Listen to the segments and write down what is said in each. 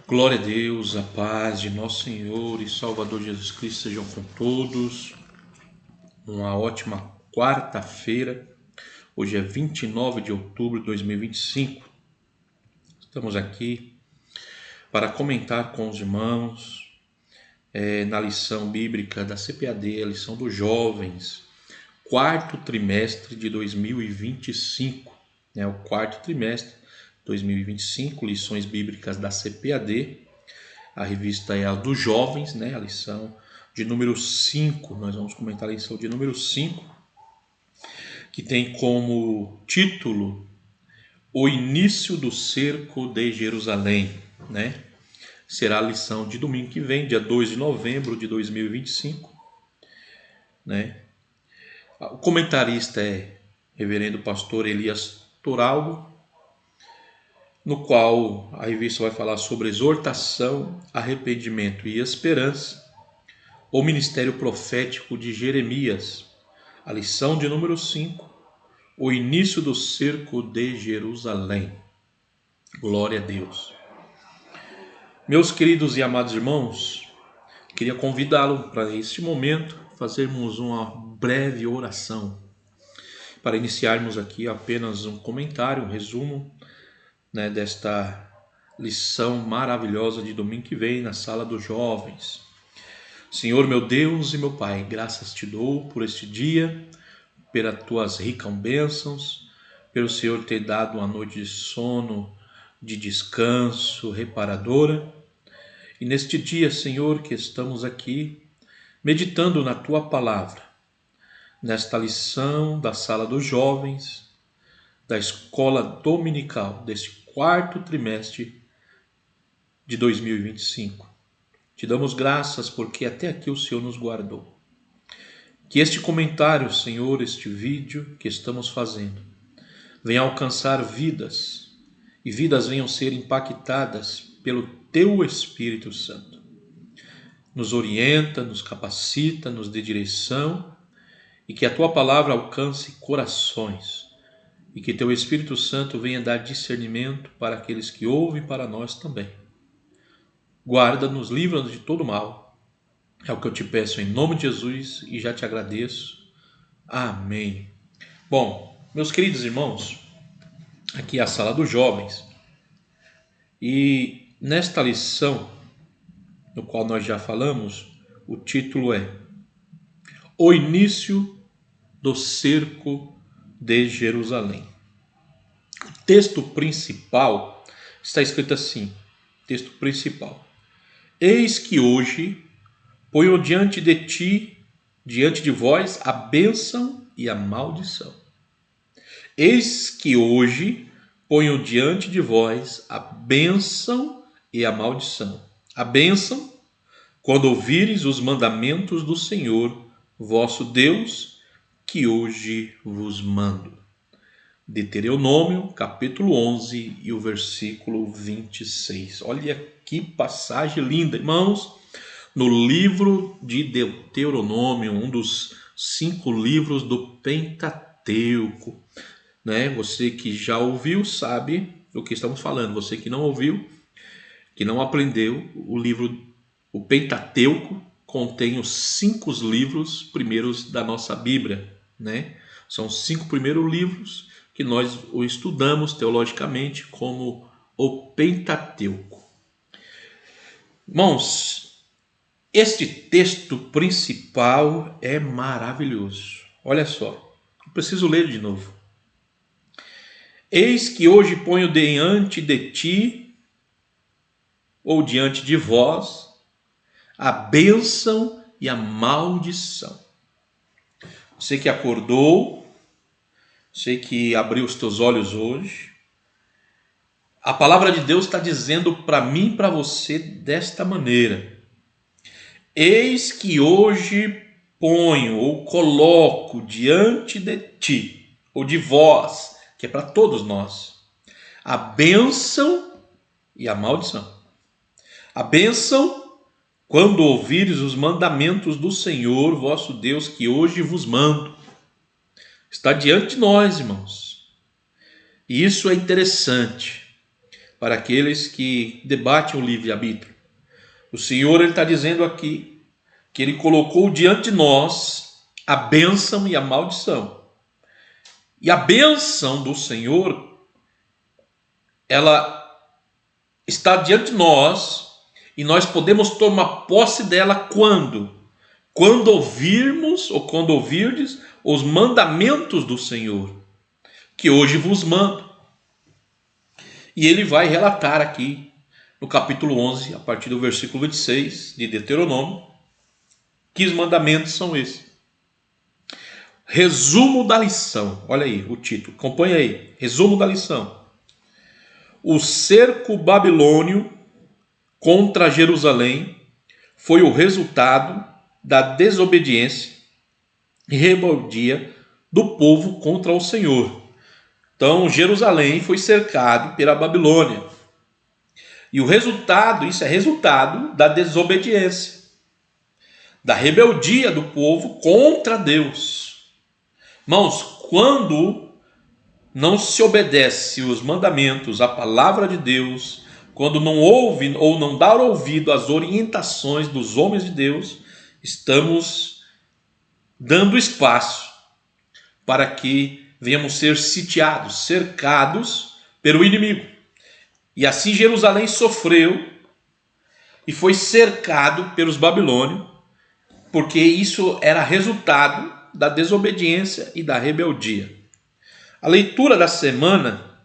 Glória a Deus, a paz de nosso Senhor e Salvador Jesus Cristo sejam com todos. Uma ótima quarta-feira. Hoje é 29 de outubro de 2025. Estamos aqui para comentar com os irmãos na lição bíblica da CPAD, a lição dos jovens, quarto trimestre de 2025. O quarto trimestre 2025, lições bíblicas da CPAD. A revista é a dos jovens, a lição de número 5. Nós vamos comentar a lição de número 5, que tem como título O Início do Cerco de Jerusalém. Será a lição de domingo que vem, dia 2 de novembro de 2025. O comentarista é reverendo pastor Elias Toraldo, no qual a revista vai falar sobre exortação, arrependimento e esperança, o ministério profético de Jeremias, a lição de número 5, o início do cerco de Jerusalém. Glória a Deus. Meus queridos e amados irmãos, queria convidá-lo para este momento fazermos uma breve oração, para iniciarmos aqui apenas um comentário, um resumo desta lição maravilhosa de domingo que vem na sala dos jovens. Senhor, meu Deus e meu Pai, graças te dou por este dia, pelas tuas ricas bênçãos, pelo Senhor ter dado uma noite de sono, de descanso, reparadora. E neste dia, Senhor, que estamos aqui meditando na tua palavra, nesta lição da sala dos jovens, da escola dominical, deste quarto trimestre de 2025. Te damos graças porque até aqui o Senhor nos guardou. Que este comentário, Senhor, este vídeo que estamos fazendo, venha alcançar vidas e vidas venham ser impactadas pelo Teu Espírito Santo. Nos orienta, nos capacita, nos dê direção e que a Tua palavra alcance corações e que Teu Espírito Santo venha dar discernimento para aqueles que ouvem e para nós também. Guarda-nos, livra-nos de todo mal. É o que eu te peço em nome de Jesus e já te agradeço. Amém. Bom, meus queridos irmãos, aqui é a sala dos jovens. E nesta lição, no qual nós já falamos, o título é O Início do Cerco de Jerusalém. O texto principal está escrito assim, texto principal. Eis que hoje ponho diante de vós, a bênção e a maldição. Eis que hoje ponho diante de vós a bênção e a maldição. A bênção, quando ouvires os mandamentos do Senhor, vosso Deus, que hoje vos mando. Deuteronômio, capítulo 11 e o versículo 26. Olha que passagem linda, irmãos. No livro de Deuteronômio, um dos 5 livros do Pentateuco. Você que já ouviu sabe do que estamos falando. Você que não ouviu, que não aprendeu, o Pentateuco contém os 5 livros primeiros da nossa Bíblia. São os 5 primeiros livros que nós o estudamos teologicamente como o Pentateuco. Irmãos, este texto principal é maravilhoso. Olha só, eu preciso ler de novo. Eis que hoje ponho diante de ti, ou diante de vós, a bênção e a maldição. Você que acordou, você que abriu os teus olhos hoje, a palavra de Deus está dizendo para mim e para você desta maneira. Eis que hoje ponho ou coloco diante de ti, ou de vós, que é para todos nós, a bênção e a maldição. A bênção, quando ouvires os mandamentos do Senhor, vosso Deus, que hoje vos mando. Está diante de nós, irmãos. E isso é interessante, para aqueles que debatem o livre-arbítrio. O Senhor está dizendo aqui que Ele colocou diante de nós a bênção e a maldição. E a bênção do Senhor, ela está diante de nós e nós podemos tomar posse dela quando? Quando ouvirmos ou quando ouvirdes os mandamentos do Senhor, que hoje vos mando. E ele vai relatar aqui no capítulo 11, a partir do versículo 26 de Deuteronômio, que os mandamentos são esses. Resumo da lição, olha aí o título, acompanha aí, resumo da lição. O cerco babilônio contra Jerusalém foi o resultado da desobediência e rebeldia do povo contra o Senhor. Então, Jerusalém foi cercado pela Babilônia. E o resultado, isso é resultado da desobediência, da rebeldia do povo contra Deus. Irmãos, quando não se obedece os mandamentos, a palavra de Deus, quando não ouve ou não dá ouvido às orientações dos homens de Deus, estamos dando espaço para que venhamos ser sitiados, cercados pelo inimigo. E assim Jerusalém sofreu e foi cercado pelos babilônios, porque isso era resultado da desobediência e da rebeldia. A leitura da semana,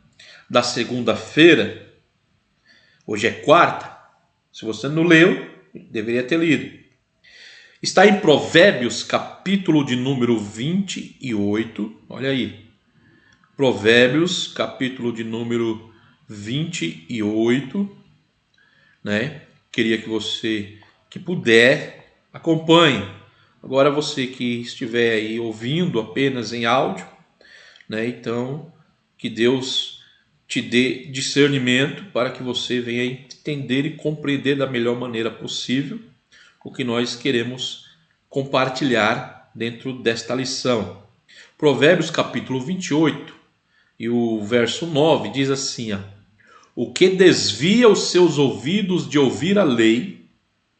da segunda-feira, hoje é quarta, se você não leu, deveria ter lido. Está em Provérbios, capítulo de número 28, olha aí. Provérbios, capítulo de número 28, né? Queria que você, que puder, acompanhe. Agora você que estiver aí ouvindo apenas em áudio, né? Então, que Deus te dê discernimento para que você venha entender e compreender da melhor maneira possível o que nós queremos compartilhar dentro desta lição. Provérbios capítulo 28 e o verso 9 diz assim: o que desvia os seus ouvidos de ouvir a lei,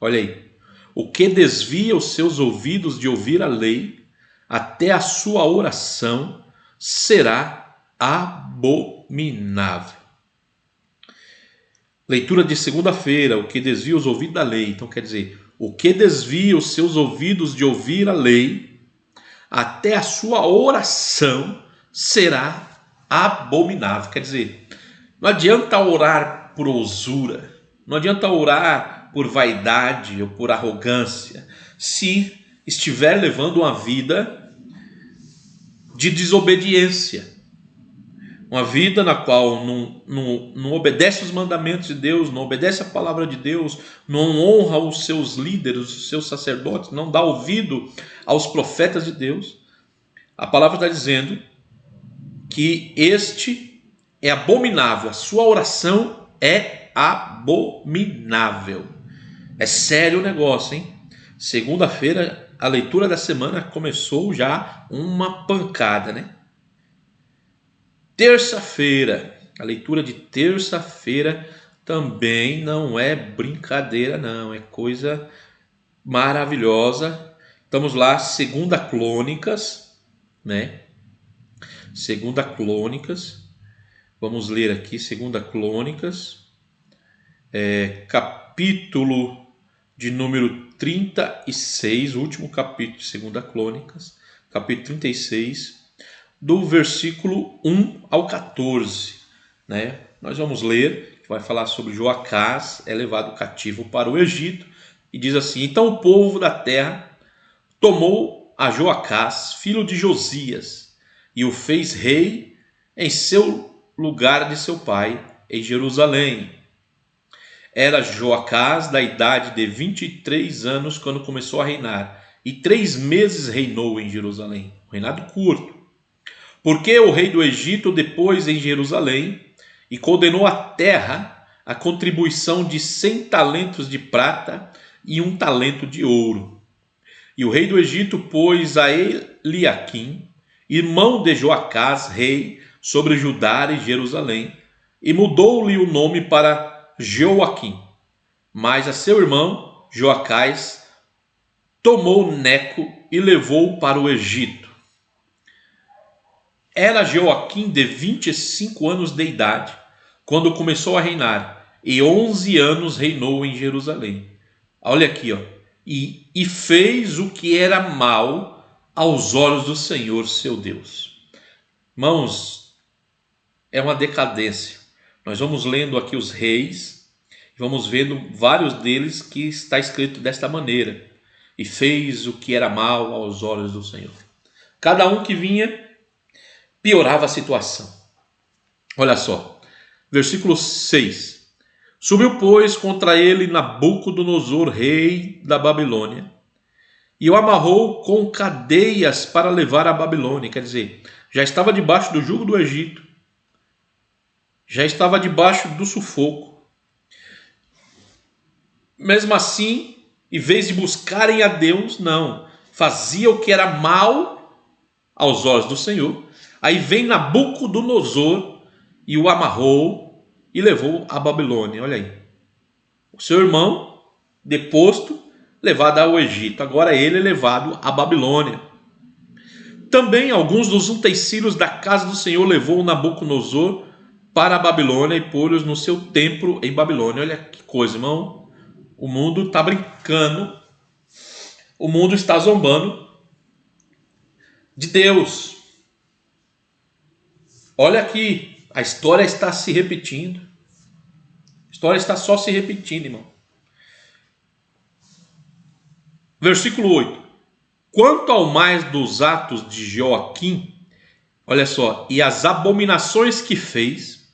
olha aí, o que desvia os seus ouvidos de ouvir a lei, até a sua oração será abominável. Leitura de segunda-feira, o que desvia os ouvidos da lei. Então quer dizer, o que desvia os seus ouvidos de ouvir a lei, até a sua oração será abominável. Quer dizer, não adianta orar por usura, não adianta orar por vaidade ou por arrogância, se estiver levando uma vida de desobediência. Uma vida na qual não obedece os mandamentos de Deus, não obedece a palavra de Deus, não honra os seus líderes, os seus sacerdotes, não dá ouvido aos profetas de Deus. A palavra está dizendo que este é abominável, a sua oração é abominável. É sério o negócio, hein? Segunda-feira, a leitura da semana começou já uma pancada, né? Terça-feira, a leitura de terça-feira também não é brincadeira, não, é coisa maravilhosa. Estamos lá, Segunda Crônicas, né? Segunda Crônicas, vamos ler aqui, Segunda Crônicas, capítulo de número 36, o último capítulo de Segunda Crônicas, capítulo 36, do versículo 1 ao 14, né? Nós vamos ler, que vai falar sobre Joacás, é levado cativo para o Egito, e diz assim: então o povo da terra tomou a Joacás, filho de Josias, e o fez rei em seu lugar de seu pai, em Jerusalém. Era Joacás da idade de 23 anos quando começou a reinar, e 3 meses reinou em Jerusalém, um reinado curto. Porque o rei do Egito depois em Jerusalém e condenou a terra a contribuição de 100 talentos de prata e 1 talento de ouro. E o rei do Egito pôs a Eliaquim, irmão de Joacás, rei, sobre Judá e Jerusalém, e mudou-lhe o nome para Jeoaquim. Mas a seu irmão, Joacás, tomou Neco e levou-o para o Egito. Era Jeoaquim de 25 anos de idade, quando começou a reinar, e 11 anos reinou em Jerusalém. Olha aqui, ó. E fez o que era mal aos olhos do Senhor, seu Deus. Irmãos, é uma decadência. Nós vamos lendo aqui os reis, vamos vendo vários deles que está escrito desta maneira. E fez o que era mal aos olhos do Senhor. Cada um que vinha piorava a situação. Olha só, versículo 6. Subiu, pois, contra ele Nabucodonosor, rei da Babilônia, e o amarrou com cadeias para levar à Babilônia. Quer dizer, já estava debaixo do jugo do Egito, já estava debaixo do sufoco. Mesmo assim, em vez de buscarem a Deus, não, fazia o que era mal aos olhos do Senhor. Aí vem Nabucodonosor e o amarrou e levou à Babilônia. Olha aí, o seu irmão deposto, levado ao Egito. Agora ele é levado à Babilônia. Também alguns dos utensílios da casa do Senhor levou Nabucodonosor para a Babilônia e pôs-os no seu templo em Babilônia. Olha que coisa, irmão. O mundo está brincando. O mundo está zombando de Deus. Olha aqui, a história está se repetindo. A história está só se repetindo, irmão. Versículo 8. Quanto ao mais dos atos de Joaquim, olha só, e as abominações que fez,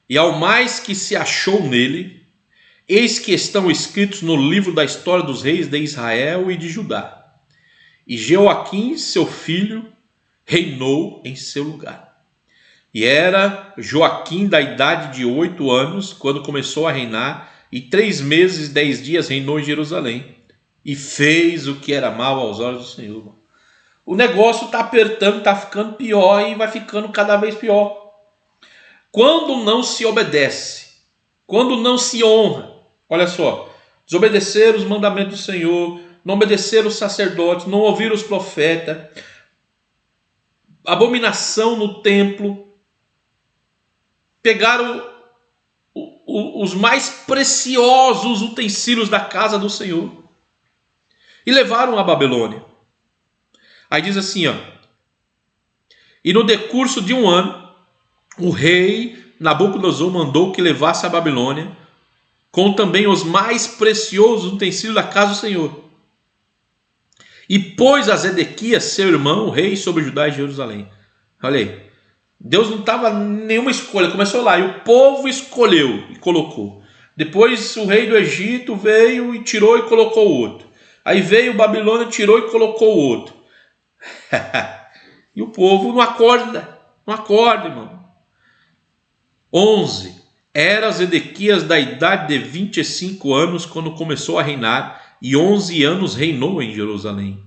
e ao mais que se achou nele, eis que estão escritos no livro da história dos reis de Israel e de Judá. E Joaquim, seu filho, reinou em seu lugar. E era Joaquim da idade de 8 anos, quando começou a reinar, e 3 meses e 10 dias reinou em Jerusalém. E fez o que era mal aos olhos do Senhor. O negócio está apertando, está ficando pior e vai ficando cada vez pior. Quando não se obedece, quando não se honra, olha só, desobedecer os mandamentos do Senhor, não obedecer os sacerdotes, não ouvir os profetas, abominação no templo, pegaram os mais preciosos utensílios da casa do Senhor e levaram a Babilônia. Aí diz assim, ó, e no decurso de 1 ano, o rei Nabucodonosor mandou que levasse a Babilônia, com também os mais preciosos utensílios da casa do Senhor. E pôs a Zedequias, seu irmão, o rei, sobre Judá e Jerusalém. Olha aí, Deus não estava nenhuma escolha, começou lá, e o povo escolheu e colocou. Depois o rei do Egito veio e tirou e colocou outro. Aí veio o Babilônia, tirou e colocou outro. E o povo não acorda, irmão. 11. Era Zedequias da idade de 25 anos quando começou a reinar, e 11 anos reinou em Jerusalém.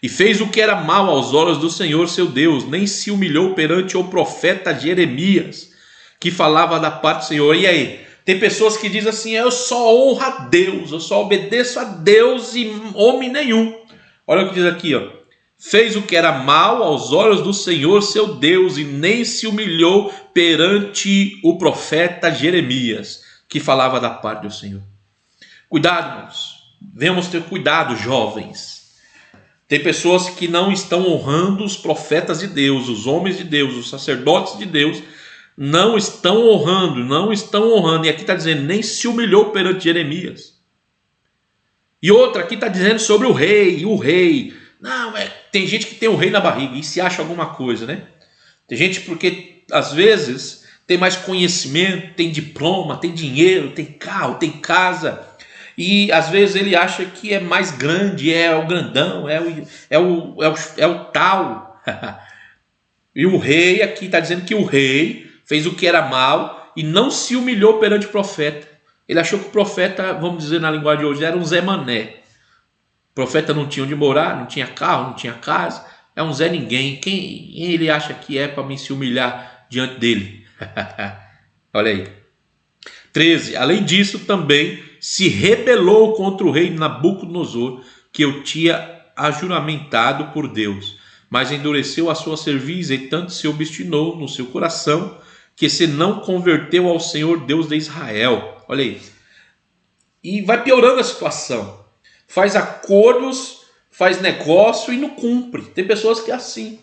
E fez o que era mal aos olhos do Senhor seu Deus, nem se humilhou perante o profeta Jeremias, que falava da parte do Senhor. E aí? Tem pessoas que dizem assim, eu só honro a Deus, eu só obedeço a Deus e homem nenhum. Olha o que diz aqui, ó. Fez o que era mal aos olhos do Senhor seu Deus e nem se humilhou perante o profeta Jeremias, que falava da parte do Senhor. Cuidado, irmãos. Venhamos ter cuidado, jovens. Tem pessoas que não estão honrando os profetas de Deus, os homens de Deus, os sacerdotes de Deus, não estão honrando. E aqui está dizendo, nem se humilhou perante Jeremias. E outra, aqui está dizendo sobre o rei. Não, tem gente que tem o rei na barriga e se acha alguma coisa, né? Tem gente porque, às vezes, tem mais conhecimento, tem diploma, tem dinheiro, tem carro, tem casa. E, às vezes, ele acha que é mais grande, é o grandão, é o tal. E o rei, aqui está dizendo que o rei fez o que era mal e não se humilhou perante o profeta. Ele achou que o profeta, vamos dizer na linguagem de hoje, era um Zé Mané. O profeta não tinha onde morar, não tinha carro, não tinha casa. É um Zé Ninguém. Quem ele acha que é para me se humilhar diante dele? Olha aí. 13. Além disso, também se rebelou contra o rei Nabucodonosor, que eu tinha ajuramentado por Deus, mas endureceu a sua cerviz e tanto se obstinou no seu coração, que se não converteu ao Senhor Deus de Israel. Olha aí. E vai piorando a situação. Faz acordos, faz negócio e não cumpre. Tem pessoas que é assim.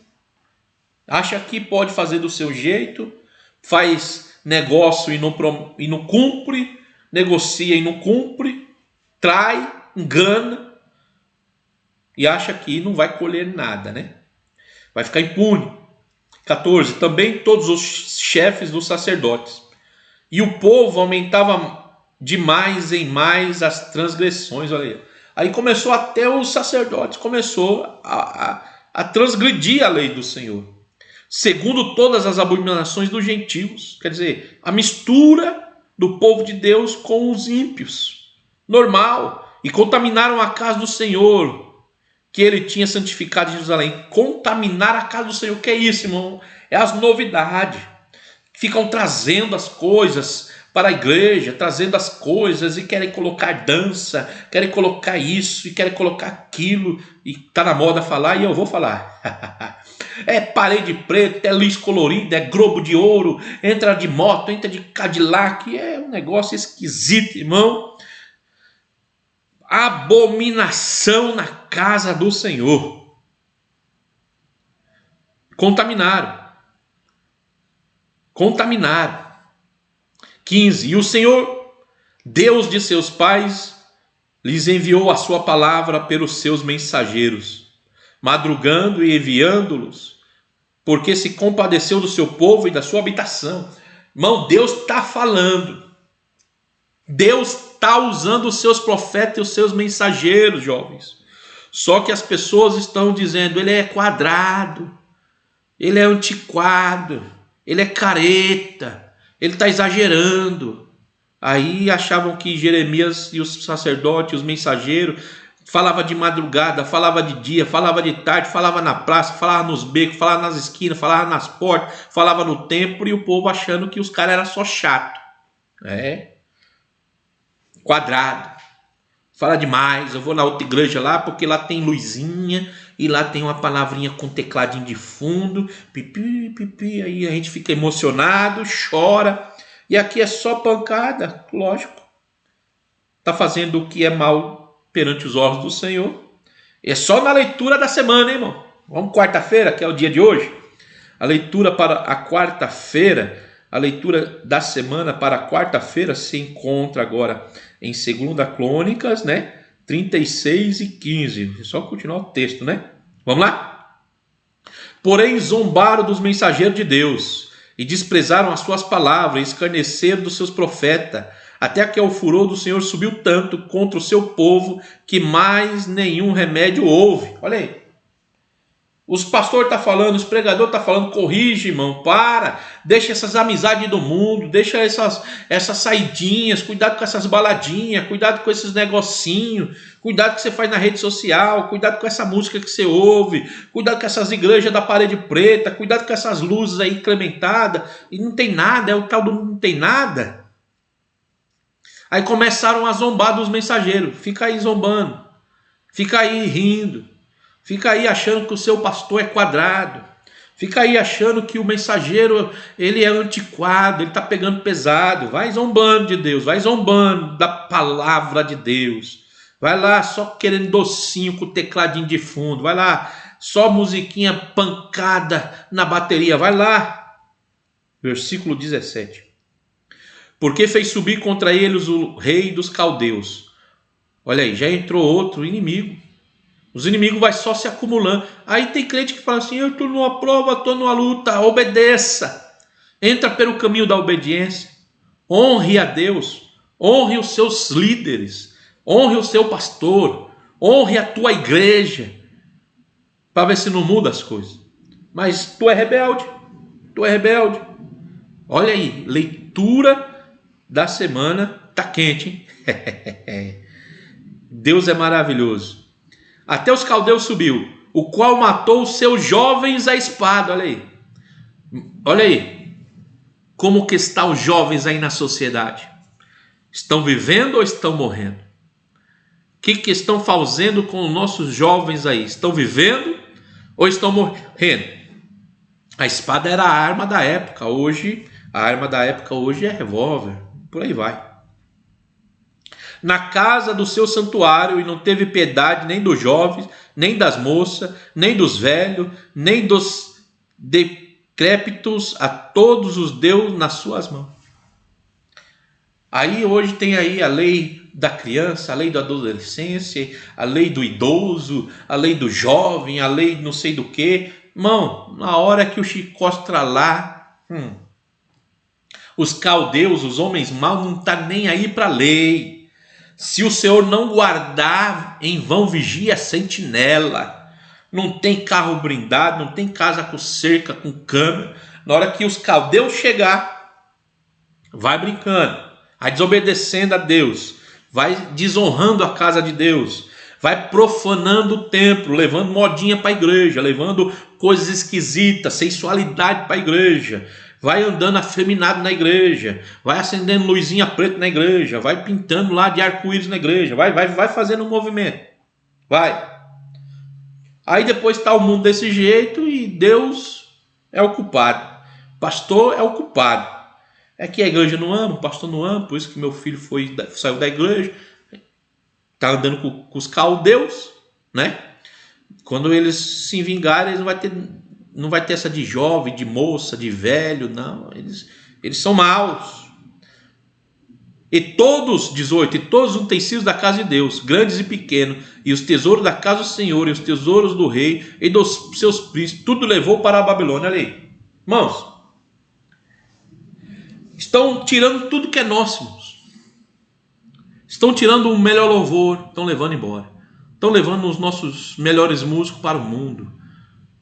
Acha que pode fazer do seu jeito, faz negócio e não cumpre, negocia e não cumpre, trai, engana e acha que não vai colher nada, né? Vai ficar impune. 14. Também todos os chefes dos sacerdotes. E o povo aumentava de mais em mais as transgressões. Olha aí. Aí começou até os sacerdotes, começou a transgredir a lei do Senhor. Segundo todas as abominações dos gentios. Quer dizer, a mistura do povo de Deus com os ímpios. Normal. E contaminaram a casa do Senhor, que ele tinha santificado em Jerusalém. Contaminar a casa do Senhor. O que é isso, irmão? É as novidades. Ficam trazendo as coisas para a igreja, trazendo as coisas e querem colocar dança, querem colocar isso e querem colocar aquilo. E está na moda falar e eu vou falar. É parede preta, é luz colorida, é globo de ouro, entra de moto, entra de Cadillac. É um negócio esquisito, irmão. Abominação na casa do Senhor. Contaminaram. 15. E o Senhor, Deus de seus pais, lhes enviou a sua palavra pelos seus mensageiros, madrugando e enviando-los, porque se compadeceu do seu povo e da sua habitação. Irmão, Deus está falando. Deus está usando os seus profetas e os seus mensageiros, jovens. Só que as pessoas estão dizendo, ele é quadrado, ele é antiquado, ele é careta, ele está exagerando. Aí achavam que Jeremias e os sacerdotes, os mensageiros, falava de madrugada, falava de dia, falava de tarde, falava na praça, falava nos becos, falava nas esquinas, falava nas portas, falava no templo, e o povo achando que os caras eram só chato. Quadrado. Fala demais, eu vou na outra igreja lá, porque lá tem luzinha, e lá tem uma palavrinha com tecladinho de fundo, pipi, pipi, aí a gente fica emocionado, chora, e aqui é só pancada, lógico. Está fazendo o que é mal perante os olhos do Senhor. É só na leitura da semana, hein, irmão? Vamos quarta-feira, que é o dia de hoje. A leitura para a quarta-feira, a leitura da semana para a quarta-feira se encontra agora em 2 Crônicas, né? 36 e 15. É só continuar o texto, né? Vamos lá? Porém, zombaram dos mensageiros de Deus e desprezaram as suas palavras, e escarneceram dos seus profetas, até que o furor do Senhor subiu tanto contra o seu povo que mais nenhum remédio houve. Olha aí. Os pastores estão falando, os pregadores estão falando, corrige, irmão, deixa essas amizades do mundo, deixa essas saidinhas, cuidado com essas baladinhas, cuidado com esses negocinhos, cuidado que você faz na rede social, cuidado com essa música que você ouve, cuidado com essas igrejas da parede preta, cuidado com essas luzes aí incrementadas, e não tem nada, é o tal do não tem nada. Aí começaram a zombar dos mensageiros, fica aí zombando, fica aí rindo. Fica aí achando que o seu pastor é quadrado. Fica aí achando que o mensageiro ele é antiquado, ele está pegando pesado. Vai zombando de Deus, vai zombando da palavra de Deus. Vai lá só querendo docinho com tecladinho de fundo. Vai lá só musiquinha pancada na bateria. Vai lá. Versículo 17. Porque fez subir contra eles o rei dos caldeus. Olha aí, já entrou outro inimigo. Os inimigos vai só se acumulando. Aí tem crente que fala assim, eu estou numa prova, estou numa luta. Obedeça. Entra pelo caminho da obediência. Honre a Deus. Honre os seus líderes. Honre o seu pastor. Honre a tua igreja. Para ver se não muda as coisas. Mas tu é rebelde. Tu é rebelde. Olha aí, leitura da semana tá quente, hein? Deus é maravilhoso. Até os caldeus subiu, o qual matou os seus jovens à espada. Olha aí. Olha aí. Como que estão os jovens aí na sociedade? Estão vivendo ou estão morrendo? O que estão fazendo com os nossos jovens aí? Estão vivendo ou estão morrendo? A espada era a arma da época. Hoje, a arma da época hoje é revólver. Por aí vai. Na casa do seu santuário, e não teve piedade nem dos jovens, nem das moças, nem dos velhos, nem dos decrépitos, a todos os deu nas suas mãos. Aí hoje tem aí a lei da criança, a lei da adolescência, a lei do idoso, a lei do jovem, a lei não sei do que. Irmão, na hora que o chicote estralar, os caldeus, os homens maus, não tá nem aí para a lei. Se o Senhor não guardar, em vão vigia a sentinela. Não tem carro blindado, não tem casa com cerca, com câmera. Na hora que os caldeus chegar, vai brincando, vai desobedecendo a Deus, vai desonrando a casa de Deus, vai profanando o templo, levando modinha para a igreja, levando coisas esquisitas, sensualidade para a igreja, vai andando afeminado na igreja, vai acendendo luzinha preta na igreja, vai pintando lá de arco-íris na igreja, vai fazendo um movimento, vai. Aí depois está o mundo desse jeito e Deus é o culpado, pastor é o culpado. É que a igreja não ama, o pastor não ama, por isso que meu filho saiu da igreja, está andando com os caldeus, né? Quando eles se vingarem, eles não vai ter essa de jovem, de moça, de velho, não. Eles são maus. E todos, 18, e todos os utensílios da casa de Deus, grandes e pequenos, e os tesouros da casa do Senhor, e os tesouros do rei, e dos seus príncipes, tudo levou para a Babilônia. Olha aí, irmãos, estão tirando tudo que é nosso, irmãos. Estão tirando o melhor louvor, estão levando embora. Estão levando os nossos melhores músicos para o mundo.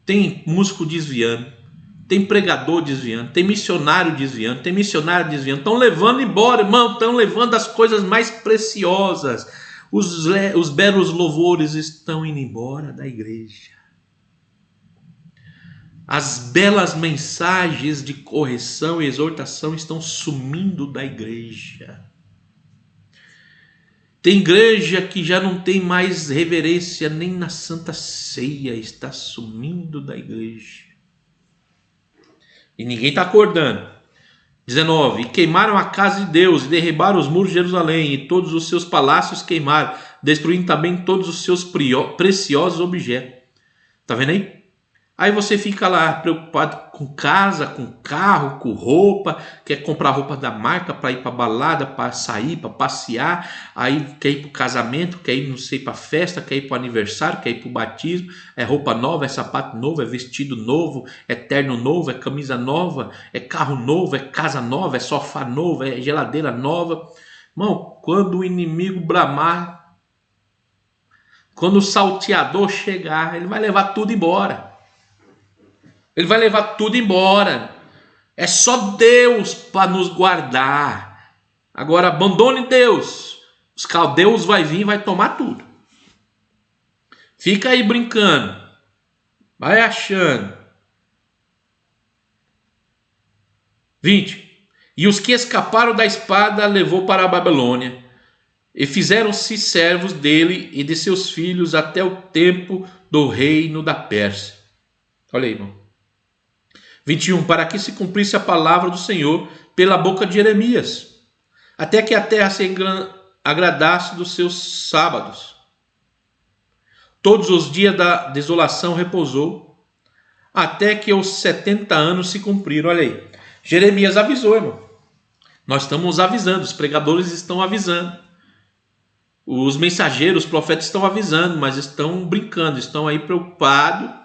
Tem músico desviando, tem pregador desviando, tem missionário desviando, tem missionário desviando. Estão levando embora, irmão, estão levando as coisas mais preciosas. Os belos louvores estão indo embora da igreja. As belas mensagens de correção e exortação estão sumindo da igreja. Tem igreja que já não tem mais reverência nem na Santa Ceia, está sumindo da igreja. E ninguém está acordando. 19. E queimaram a casa de Deus, e derribaram os muros de Jerusalém, e todos os seus palácios queimaram, destruindo também todos os seus preciosos objetos. Está vendo aí? Aí você fica lá preocupado com casa, com carro, com roupa, quer comprar roupa da marca para ir para balada, para sair, para passear, aí quer ir para o casamento, quer ir, não sei, para festa, quer ir para o aniversário, quer ir para o batismo, é roupa nova, é sapato novo, é vestido novo, é terno novo, é camisa nova, é carro novo, é casa nova, é sofá novo, é geladeira nova. Irmão, quando o inimigo bramar, quando o salteador chegar, ele vai levar tudo embora. Ele vai levar tudo embora. É só Deus para nos guardar. Agora abandone Deus. Os caldeus vai vir e vai tomar tudo. Fica aí brincando. Vai achando. 20. E os que escaparam da espada levou para a Babilônia. E fizeram-se servos dele e de seus filhos até o tempo do reino da Pérsia. Olha aí, irmão. 21. Para que se cumprisse a palavra do Senhor pela boca de Jeremias, até que a terra se agradasse dos seus sábados. Todos os dias da desolação repousou, até que os 70 anos se cumpriram. Olha aí. Jeremias avisou, irmão. Nós estamos avisando, os pregadores estão avisando. Os mensageiros, os profetas estão avisando, mas estão brincando, estão aí preocupados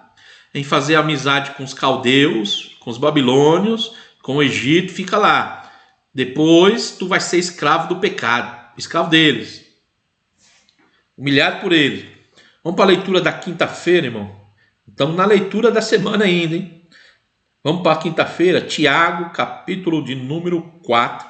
em fazer amizade com os caldeus, com os babilônios, com o Egito. Fica lá. Depois tu vai ser escravo do pecado, escravo deles, humilhado por eles. Vamos para a leitura da quinta-feira, irmão. Estamos na leitura da semana ainda, hein? Vamos para a quinta-feira, Tiago, capítulo de número 4,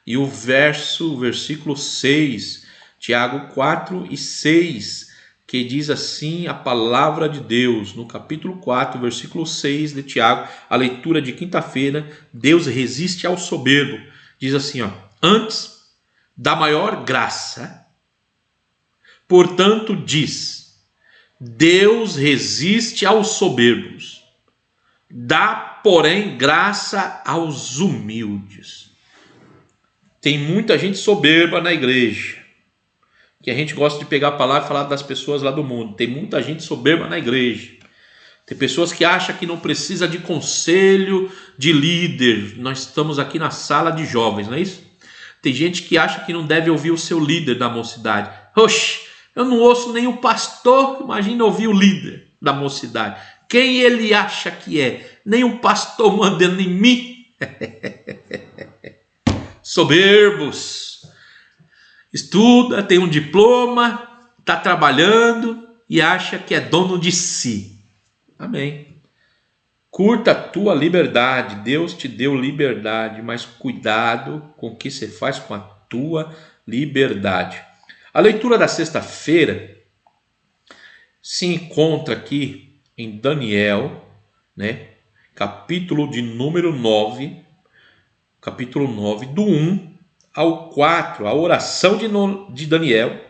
e o versículo 6. Tiago 4 e 6. que diz assim a palavra de Deus, no capítulo 4, versículo 6 de Tiago, a leitura de quinta-feira. Deus resiste ao soberbo. Diz assim, ó: antes da maior graça, portanto diz, Deus resiste aos soberbos, dá, porém, graça aos humildes. Tem muita gente soberba na igreja, que a gente gosta de pegar a palavra e falar das pessoas lá do mundo. Tem muita gente soberba na igreja. Tem pessoas que acham que não precisa de conselho de líder. Nós estamos aqui na sala de jovens, não é isso? Tem gente que acha que não deve ouvir o seu líder da mocidade. Oxe, eu não ouço nem o pastor, imagina ouvir o líder da mocidade. Quem ele acha que é? Nem o pastor mandando em mim. Soberbos. Estuda, tem um diploma, está trabalhando e acha que é dono de si. Amém. Curta a tua liberdade. Deus te deu liberdade, mas cuidado com o que você faz com a tua liberdade. A leitura da sexta-feira se encontra aqui em Daniel, né? Capítulo de número 9, capítulo 9, do 1 ao 4, a oração de Daniel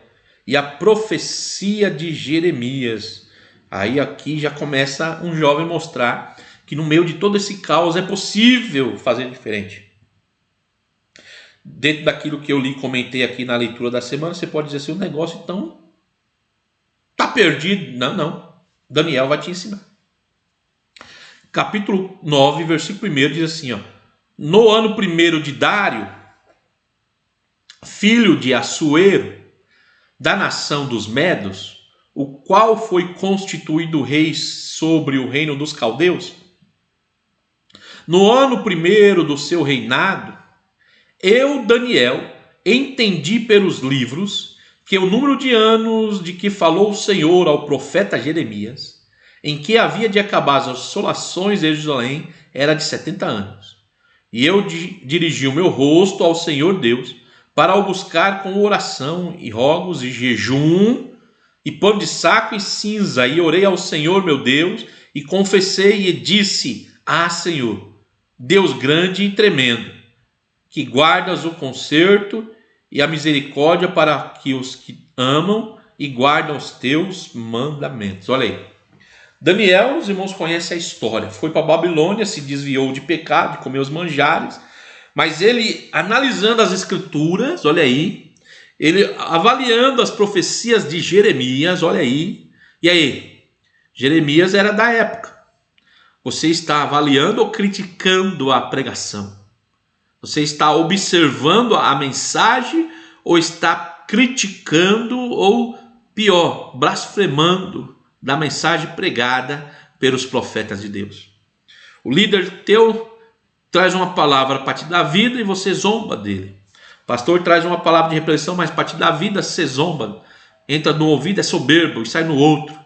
e a profecia de Jeremias. Aí aqui já começa um jovem mostrar que no meio de todo esse caos é possível fazer diferente. Dentro daquilo que eu li e comentei aqui na leitura da semana, você pode dizer assim, o negócio então está perdido. Não. Daniel vai te ensinar. Capítulo 9, versículo 1 diz assim, ó: no ano 1º de Dário, filho de Assuero, da nação dos Medos, o qual foi constituído rei sobre o reino dos caldeus, no ano 1º do seu reinado, eu, Daniel, entendi pelos livros que o número de anos de que falou o Senhor ao profeta Jeremias, em que havia de acabar as assolações de Jerusalém, era de 70 anos. E eu dirigi o meu rosto ao Senhor Deus, para o buscar com oração e rogos e jejum, e pano de saco e cinza, e orei ao Senhor meu Deus, e confessei e disse: ah, Senhor, Deus grande e tremendo, que guardas o conserto e a misericórdia para que os que amam e guardam os teus mandamentos. Olha aí. Daniel, os irmãos conhecem a história. Foi para a Babilônia, se desviou de pecado, de comer os manjares. Mas ele, analisando as escrituras, olha aí, ele avaliando as profecias de Jeremias, olha aí. E aí? Jeremias era da época. Você está avaliando ou criticando a pregação? Você está observando a mensagem ou está criticando ou, pior, blasfemando da mensagem pregada pelos profetas de Deus? O líder teu traz uma palavra para te dar vida e você zomba dele. O pastor traz uma palavra de repreensão, mas para te dar vida você zomba. Entra no ouvido, é soberbo e sai no outro.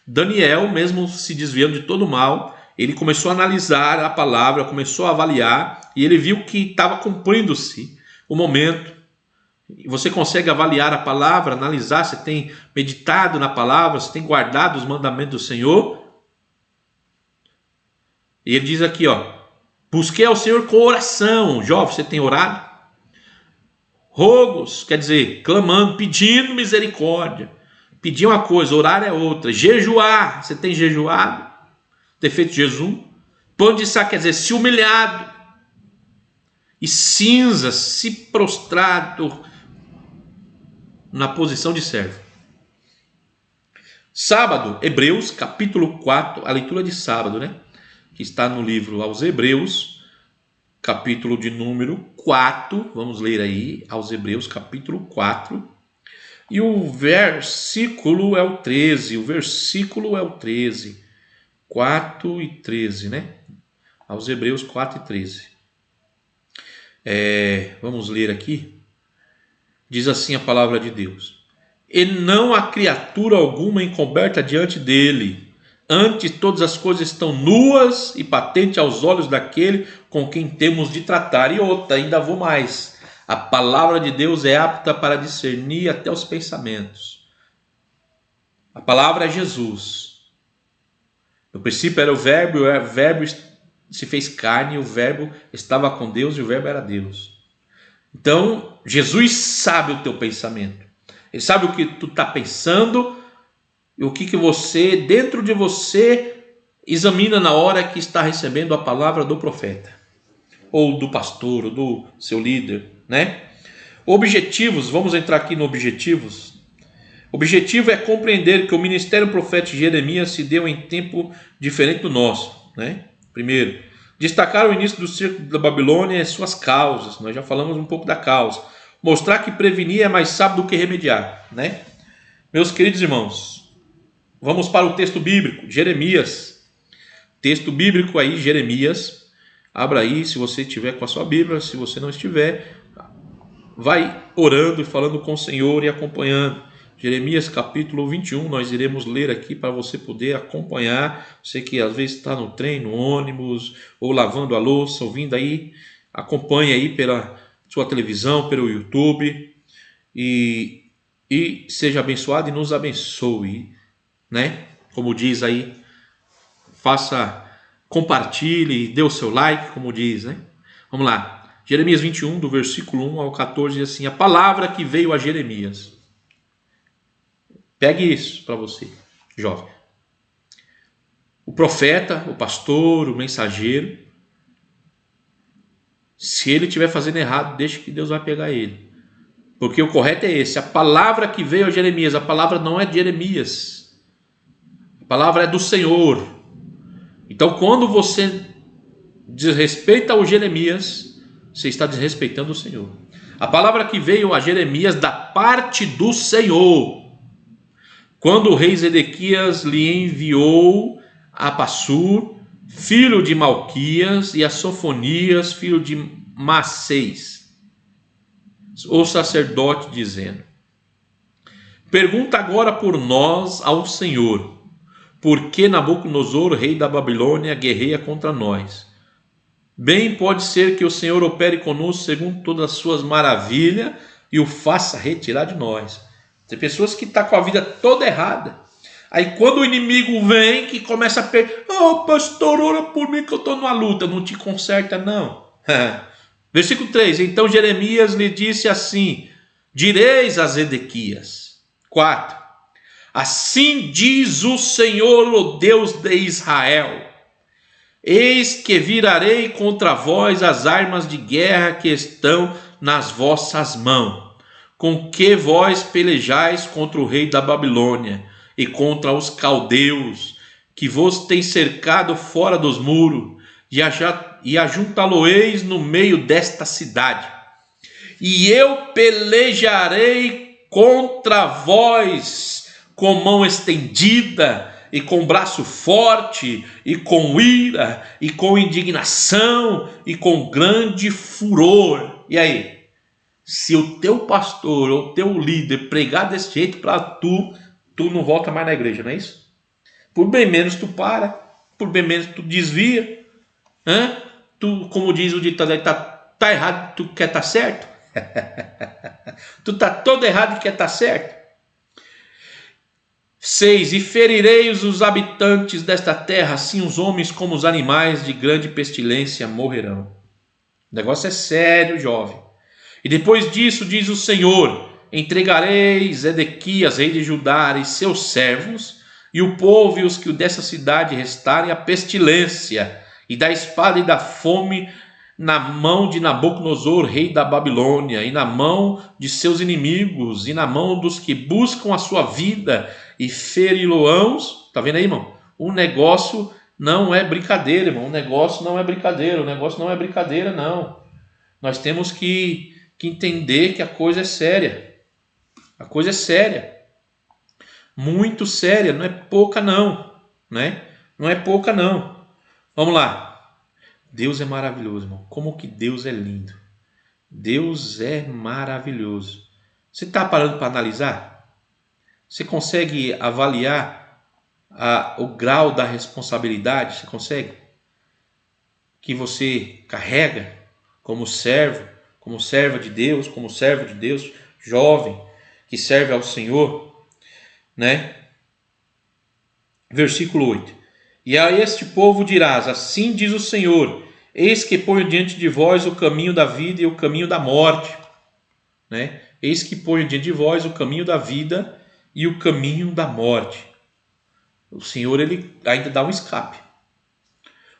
Daniel, mesmo se desviando de todo o mal, ele começou a analisar a palavra, começou a avaliar, e ele viu que estava cumprindo-se o momento. Você consegue avaliar a palavra, analisar, você tem meditado na palavra, você tem guardado os mandamentos do Senhor? E ele diz aqui, ó: busquei ao Senhor com oração. Jovem, você tem orado? Rogos, quer dizer, clamando, pedindo misericórdia. Pedir uma coisa, orar é outra. Jejuar, você tem jejuado? Ter feito jejum? Pão de saco, quer dizer, se humilhado. E cinza, se prostrado na posição de servo. Sábado, Hebreus, capítulo 4, a leitura de sábado, né? Que está no livro aos Hebreus, capítulo de número 4. Vamos ler aí, aos Hebreus, capítulo 4. E o versículo é o 13. O versículo é o 13. 4 e 13, né? Aos Hebreus 4 e 13. Vamos ler aqui. Diz assim a palavra de Deus: e não há criatura alguma encoberta diante dele. Antes, todas as coisas estão nuas e patentes aos olhos daquele com quem temos de tratar. E outra, ainda vou mais. A palavra de Deus é apta para discernir até os pensamentos A palavra é Jesus. No princípio era o verbo se fez carne, o verbo estava com Deus e o verbo era Deus. Então, Jesus sabe o teu pensamento. Ele sabe o que tu está pensando e o que você, dentro de você, examina na hora que está recebendo a palavra do profeta, ou do pastor, ou do seu líder, né? Objetivos, vamos entrar aqui no objetivos. Objetivo é compreender que o ministério profético de Jeremias se deu em tempo diferente do nosso, né? Primeiro, destacar o início do círculo da Babilônia e suas causas. Nós já falamos um pouco da causa. Mostrar que prevenir é mais sábio do que remediar, né? Meus queridos irmãos, vamos para o texto bíblico, Jeremias. Texto bíblico aí, Jeremias. Abra aí, se você estiver com a sua Bíblia. Se você não estiver, vai orando e falando com o Senhor e acompanhando. Jeremias capítulo 21, nós iremos ler aqui para você poder acompanhar. Você que às vezes está no trem, no ônibus, ou lavando a louça, ouvindo aí, acompanhe aí pela sua televisão, pelo YouTube, e seja abençoado e nos abençoe, né? Como diz aí, compartilhe, dê o seu like, como diz, né? Vamos lá, Jeremias 21, do versículo 1 ao 14, diz assim: a palavra que veio a Jeremias. Pegue isso para você, jovem. O profeta, o pastor, o mensageiro, se ele estiver fazendo errado, deixe que Deus vai pegar ele. Porque o correto é esse. A palavra que veio a Jeremias, a palavra não é de Jeremias. A palavra é do Senhor. Então, quando você desrespeita o Jeremias, você está desrespeitando o Senhor. A palavra que veio a Jeremias da parte do Senhor. Quando o rei Zedequias lhe enviou a Passur, filho de Malquias, e a Sofonias, filho de Maasseis, o sacerdote, dizendo: pergunta agora por nós ao Senhor, por que Nabucodonosor, rei da Babilônia, guerreia contra nós? Bem pode ser que o Senhor opere conosco segundo todas as suas maravilhas e o faça retirar de nós. Tem pessoas que estão com a vida toda errada. Aí quando o inimigo vem, que começa a pastor, ora por mim que eu estou numa luta. Não te conserta não. Versículo 3. Então Jeremias lhe disse assim: direis a Zedequias. 4. Assim diz o Senhor, o Deus de Israel: eis que virarei contra vós as armas de guerra que estão nas vossas mãos, com que vós pelejais contra o rei da Babilônia e contra os caldeus, que vos têm cercado fora dos muros, e ajuntá-lo-eis no meio desta cidade. E eu pelejarei contra vós com mão estendida, e com braço forte, e com ira, e com indignação, e com grande furor. E aí? Se o teu pastor ou o teu líder pregar desse jeito para tu não volta mais na igreja, não é isso? Por bem menos tu para, por bem menos tu desvia. Tu, como diz o ditado aí, tá errado, tu quer estar certo? Tu tá todo errado e quer estar certo? 6. E ferireis os habitantes desta terra, assim os homens como os animais de grande pestilência morrerão. O negócio é sério, jovem. E depois disso, diz o Senhor: entregarei Zedequias, rei de Judá, e seus servos, e o povo e os que dessa cidade restarem, a pestilência, e da espada e da fome, na mão de Nabucodonosor, rei da Babilônia, e na mão de seus inimigos, e na mão dos que buscam a sua vida, e feri-lo-ãos. Tá vendo aí, irmão? O negócio não é brincadeira, irmão. O negócio não é brincadeira. O negócio não é brincadeira, não. Nós temos que entender que a coisa é séria. A coisa é séria. Muito séria. Não é pouca, não. Né? Não é pouca, não. Vamos lá. Deus é maravilhoso, irmão. Como que Deus é lindo. Deus é maravilhoso. Você está parando para analisar? Você consegue avaliar o grau da responsabilidade? Você consegue? Que você carrega como servo, como serva de Deus, como servo de Deus, jovem, que serve ao Senhor, né? Versículo 8. E a este povo dirás: assim diz o Senhor, eis que ponho diante de vós o caminho da vida e o caminho da morte. Né? Eis que ponho diante de vós o caminho da vida e o caminho da morte. O Senhor, ele ainda dá um escape.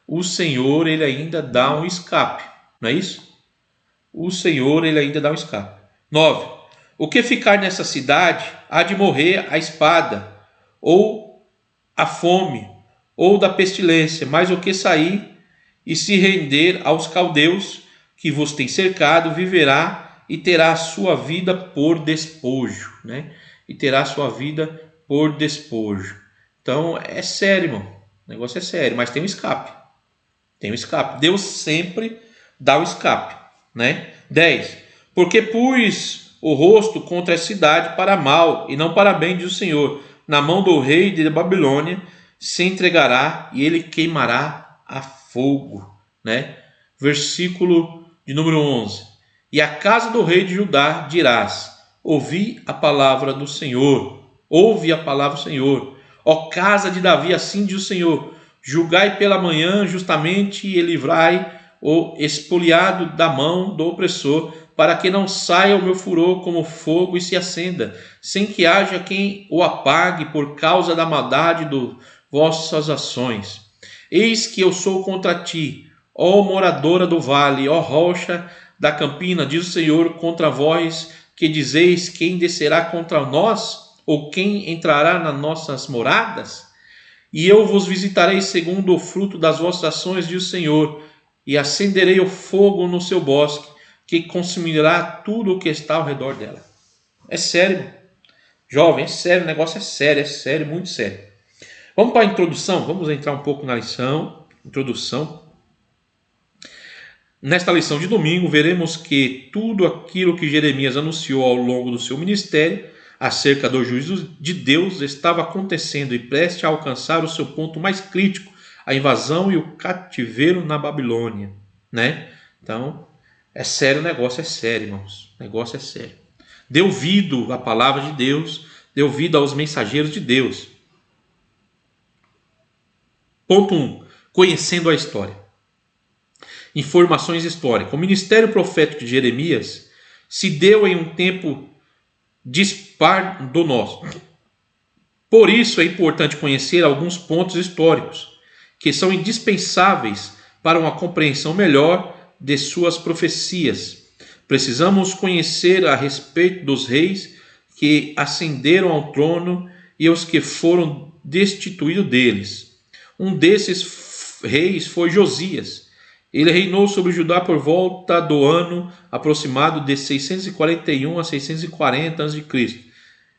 O Senhor, ele ainda dá um escape. Não é isso? O Senhor, ele ainda dá um escape. 9. O que ficar nessa cidade há de morrer a espada, ou a fome, ou da pestilência, mas o que sair e se render aos caldeus que vos tem cercado, viverá e terá a sua vida por despojo, né? E terá a sua vida por despojo. Então é sério, irmão. O negócio é sério, mas tem um escape. Tem um escape. Deus sempre dá o escape, né? 10. Porque pus o rosto contra a cidade para mal e não para bem, diz o Senhor. Na mão do rei de Babilônia se entregará e ele queimará a fogo, né? Versículo de número 11. E a casa do rei de Judá dirás: ouvi a palavra do Senhor, ouve a palavra do Senhor. Ó casa de Davi, assim diz o Senhor: julgai pela manhã justamente e livrai o expoliado da mão do opressor, para que não saia o meu furor como fogo e se acenda, sem que haja quem o apague por causa da maldade de vossas ações. Eis que eu sou contra ti, ó moradora do vale, ó rocha da campina, diz o Senhor, contra vós que dizeis: quem descerá contra nós? Ou quem entrará nas nossas moradas? E eu vos visitarei segundo o fruto das vossas ações, diz o Senhor, e acenderei o fogo no seu bosque, que consumirá tudo o que está ao redor dela. É sério, jovem, é sério, o negócio é sério, muito sério. Vamos para a introdução, vamos entrar um pouco na lição, introdução. Nesta lição de domingo, veremos que tudo aquilo que Jeremias anunciou ao longo do seu ministério acerca do juízo de Deus estava acontecendo e prestes a alcançar o seu ponto mais crítico, a invasão e o cativeiro na Babilônia, né? Então, é sério, o negócio é sério, irmãos. O negócio é sério. Dê ouvido à palavra de Deus, dê ouvido aos mensageiros de Deus. Ponto 1. Conhecendo a história. Informações históricas. O ministério profético de Jeremias se deu em um tempo dispar do nosso. Por isso é importante conhecer alguns pontos históricos que são indispensáveis para uma compreensão melhor de suas profecias. Precisamos conhecer a respeito dos reis que ascenderam ao trono e os que foram destituídos deles. Um desses reis foi Josias. Ele reinou sobre Judá por volta do ano aproximado de 641 a 640 a.C.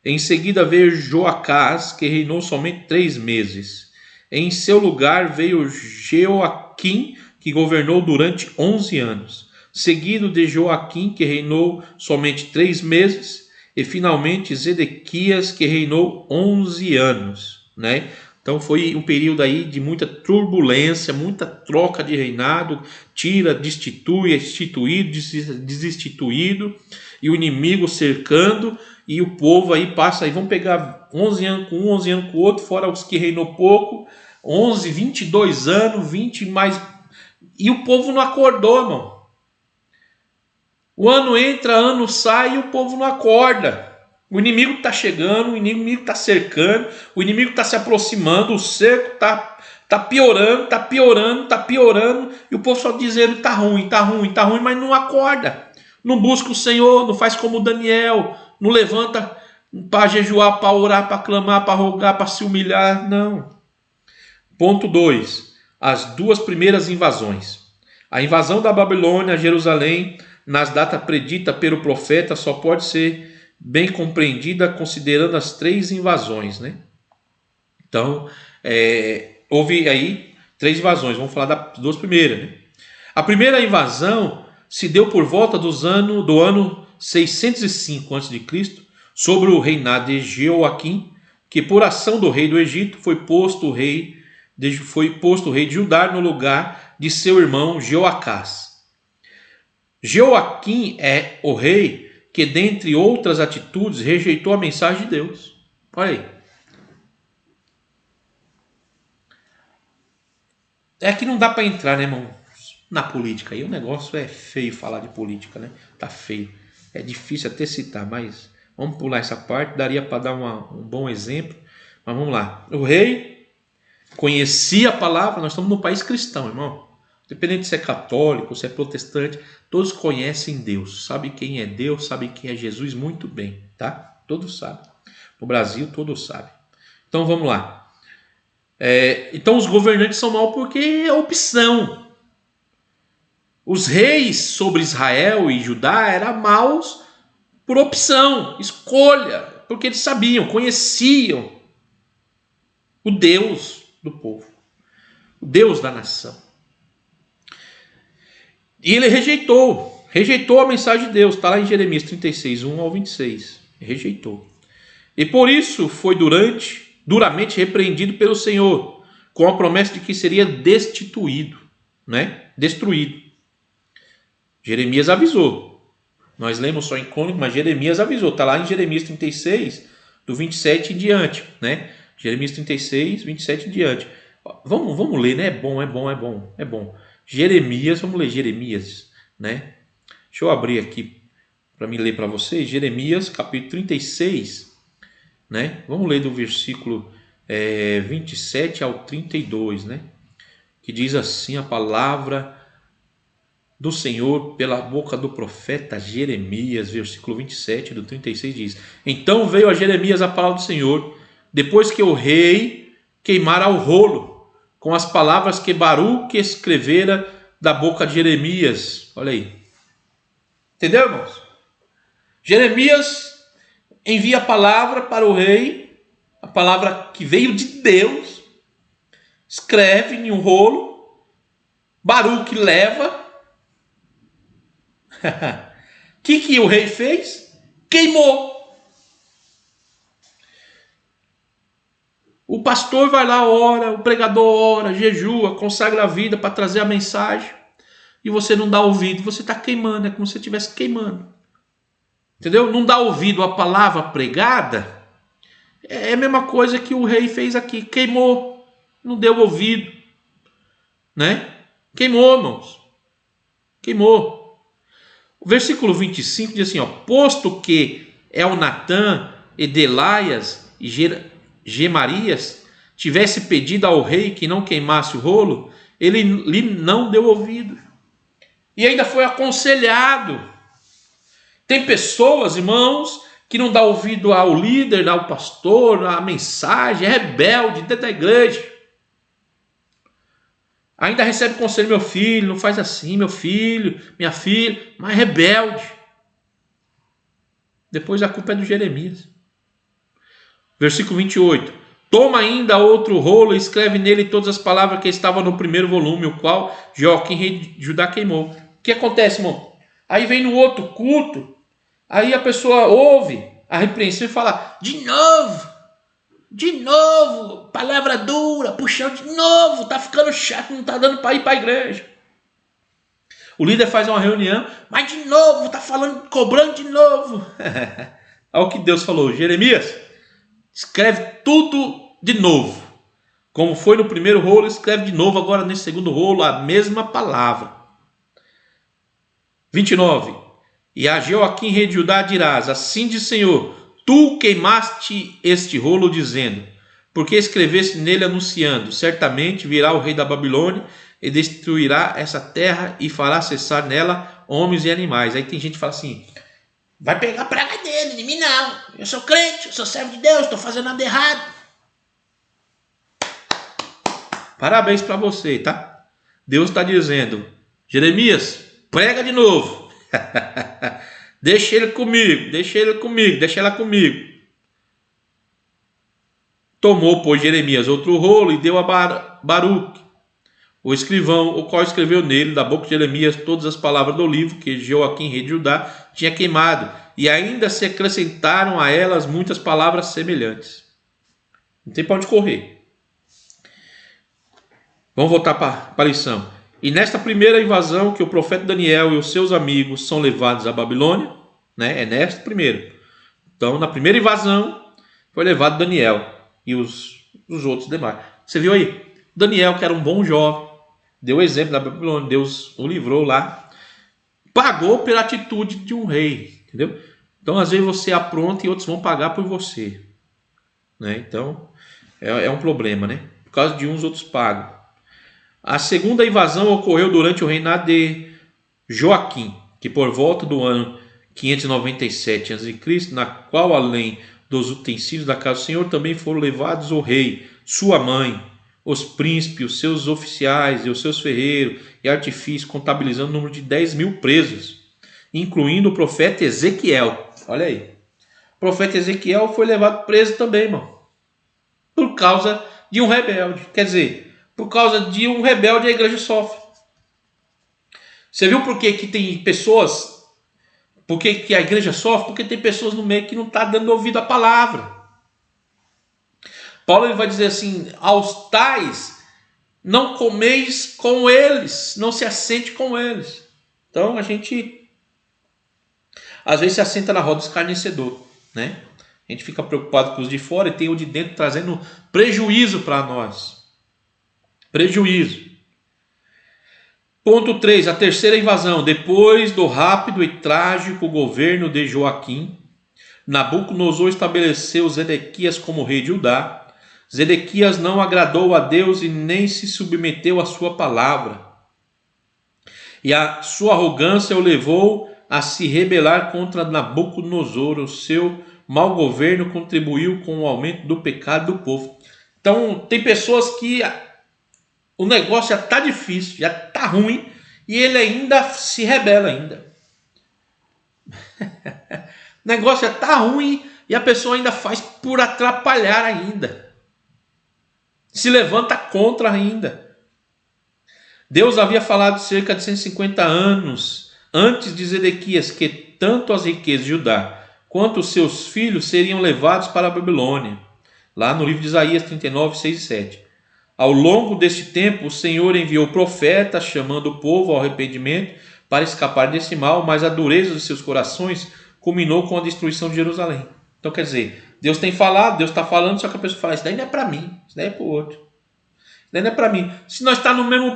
Em seguida veio Joacás, que reinou somente 3 meses. Em seu lugar veio Jeoaquim, que governou durante 11 anos. Seguido de Joaquim, que reinou somente 3 meses. E finalmente Zedequias, que reinou 11 anos, né? Então foi um período aí de muita turbulência, muita troca de reinado, tira, destitui, é instituído, desinstituído, e o inimigo cercando, e o povo aí passa, aí vão pegar 11 anos com um, 11 anos com o outro, fora os que reinou pouco, 11, 22 anos, 20 mais, e o povo não acordou, irmão. O ano entra, ano sai, e o povo não acorda. O inimigo está chegando, o inimigo está cercando, o inimigo está se aproximando, o cerco está piorando, e o povo só dizendo está ruim, mas não acorda. Não busca o Senhor, não faz como Daniel, não levanta para jejuar, para orar, para clamar, para rogar, para se humilhar, não. Ponto 2. As 2 primeiras invasões. A invasão da Babilônia a Jerusalém, nas datas preditas pelo profeta, só pode ser bem compreendida considerando as 3 invasões, né? Então, houve aí 3 invasões, vamos falar das 2 primeiras, né? A primeira invasão se deu por volta do ano 605 a.C., sobre o reinado de Jeoaquim, que por ação do rei do Egito foi posto o rei de Judá no lugar de seu irmão Jeoacás. Jeoaquim é o rei que, dentre outras atitudes, rejeitou a mensagem de Deus. Olha aí. É que não dá para entrar, né, irmão, na política. Aí o negócio é feio falar de política, né? Tá feio. É difícil até citar, mas vamos pular essa parte. Daria para dar um bom exemplo. Mas vamos lá. O rei conhecia a palavra. Nós estamos num país cristão, irmão. Independente se é católico, se é protestante, todos conhecem Deus. Sabem quem é Deus, sabem quem é Jesus muito bem, tá? Todos sabem. No Brasil, todos sabem. Então vamos lá. Então os governantes são maus porque é opção. Os reis sobre Israel e Judá eram maus por opção, escolha, porque eles sabiam, conheciam o Deus do povo, o Deus da nação. E ele rejeitou a mensagem de Deus, está lá em Jeremias 36, 1 ao 26. Rejeitou. E por isso foi duramente repreendido pelo Senhor, com a promessa de que seria destituído, né? Destruído. Jeremias avisou. Nós lemos só em Crônicas, mas Jeremias avisou. Está lá em Jeremias 36, do 27 em diante, né? Jeremias 36, 27 em diante. Vamos ler, né? É bom. Jeremias, vamos ler Jeremias, né? Deixa eu abrir aqui para me ler para vocês. Jeremias, capítulo 36, né? Vamos ler do versículo 27 ao 32, né? Que diz assim a palavra do Senhor pela boca do profeta Jeremias, versículo 27 do 36 diz: Então veio a Jeremias a palavra do Senhor, depois que o rei queimara o rolo, com as palavras que Baruque escrevera da boca de Jeremias. Olha aí. Entendeu, irmãos? Jeremias envia a palavra para o rei, a palavra que veio de Deus, escreve em um rolo, Baruque leva. O que o rei fez? Queimou. O pastor vai lá, ora, o pregador ora, jejua, consagra a vida para trazer a mensagem, e você não dá ouvido, você está queimando, é como se você estivesse queimando. Entendeu? Não dá ouvido à palavra pregada, é a mesma coisa que o rei fez aqui, queimou, não deu ouvido, né? Queimou, irmãos, queimou. O versículo 25 diz assim, ó, posto que Elnatã, Edelaias e Gemarias tivesse pedido ao rei que não queimasse o rolo, ele lhe não deu ouvido. E ainda foi aconselhado. Tem pessoas, irmãos, que não dá ouvido ao líder, ao pastor, à mensagem, é rebelde dentro da igreja. Ainda recebe conselho, meu filho, não faz assim, meu filho, minha filha, mas rebelde. Depois a culpa é do Jeremias. Versículo 28. Toma ainda outro rolo e escreve nele todas as palavras que estavam no primeiro volume, o qual Joaquim, rei de Judá, queimou. O que acontece, irmão? Aí vem no outro culto, aí a pessoa ouve a repreensão e fala, de novo, palavra dura, puxando de novo, tá ficando chato, não tá dando para ir para a igreja. O líder faz uma reunião, mas de novo, tá falando, cobrando de novo. Olha o que Deus falou, Jeremias, escreve tudo de novo. Como foi no primeiro rolo, escreve de novo agora nesse segundo rolo a mesma palavra. 29. E a Joaquim, rei de Judá, dirás, assim diz o Senhor, tu queimaste este rolo dizendo, porque escreveste nele anunciando, certamente virá o rei da Babilônia e destruirá essa terra e fará cessar nela homens e animais. Aí tem gente que fala assim, vai pegar a praga dele, de mim não, eu sou crente, eu sou servo de Deus, estou fazendo nada errado. Parabéns para você, tá? Deus está dizendo, Jeremias, prega de novo. Deixa ela comigo. Tomou, pois, Jeremias outro rolo e deu a Baruque, o escrivão, o qual escreveu nele, da boca de Jeremias, todas as palavras do livro que Joaquim, rei de Judá, tinha queimado, e ainda se acrescentaram a elas muitas palavras semelhantes. Não tem para onde correr. Vamos voltar para a lição. E nesta primeira invasão que o profeta Daniel e os seus amigos são levados à Babilônia, né? É nesta primeira. Então, na primeira invasão, foi levado Daniel e os outros demais. Você viu aí? Daniel, que era um bom jovem, Deu o exemplo da Babilônia. Deus o livrou lá. Pagou pela atitude de um rei. Entendeu? Então, às vezes, você apronta e outros vão pagar por você. Né? Então, é um problema, né? Por causa de uns, outros pagam. A segunda invasão ocorreu durante o reinado de Joaquim, que por volta do ano 597 a.C., na qual, além dos utensílios da casa do Senhor, também foram levados o rei, sua mãe, os príncipes, os seus oficiais e os seus ferreiros e artifícios, contabilizando o número de 10.000 presos, incluindo o profeta Ezequiel. Olha aí. O profeta Ezequiel foi levado preso também, irmão, por causa de um rebelde. Quer dizer, por causa de um rebelde a igreja sofre. Você viu por que tem pessoas, por que a igreja sofre? Porque tem pessoas no meio que não estão dando ouvido à palavra. Paulo ele vai dizer assim, aos tais não comeis com eles, não se assente com eles. Então a gente às vezes se assenta na roda do escarnecedor, né? A gente fica preocupado com os de fora e tem o de dentro trazendo prejuízo para nós. Prejuízo. Ponto 3. A terceira invasão. Depois do rápido e trágico governo de Joaquim, Nabucodonosor estabeleceu Zedequias como rei de Judá. Zedequias não agradou a Deus e nem se submeteu à sua palavra. E a sua arrogância o levou a se rebelar contra Nabucodonosor. O seu mau governo contribuiu com o aumento do pecado do povo. Então, tem pessoas que o negócio já está difícil, já está ruim, e ele ainda se rebela ainda. O negócio já está ruim e a pessoa ainda faz por atrapalhar ainda. Se levanta contra ainda. Deus havia falado cerca de 150 anos antes de Zedequias que tanto as riquezas de Judá quanto os seus filhos seriam levados para a Babilônia. Lá no livro de Isaías 39, 6 e 7. Ao longo deste tempo, o Senhor enviou profetas chamando o povo ao arrependimento para escapar desse mal, mas a dureza de seus corações culminou com a destruição de Jerusalém. Então quer dizer, Deus tem falado, Deus está falando, só que a pessoa fala, isso daí não é para mim, isso daí é para o outro. Isso daí não é para mim. Se nós estamos no mesmo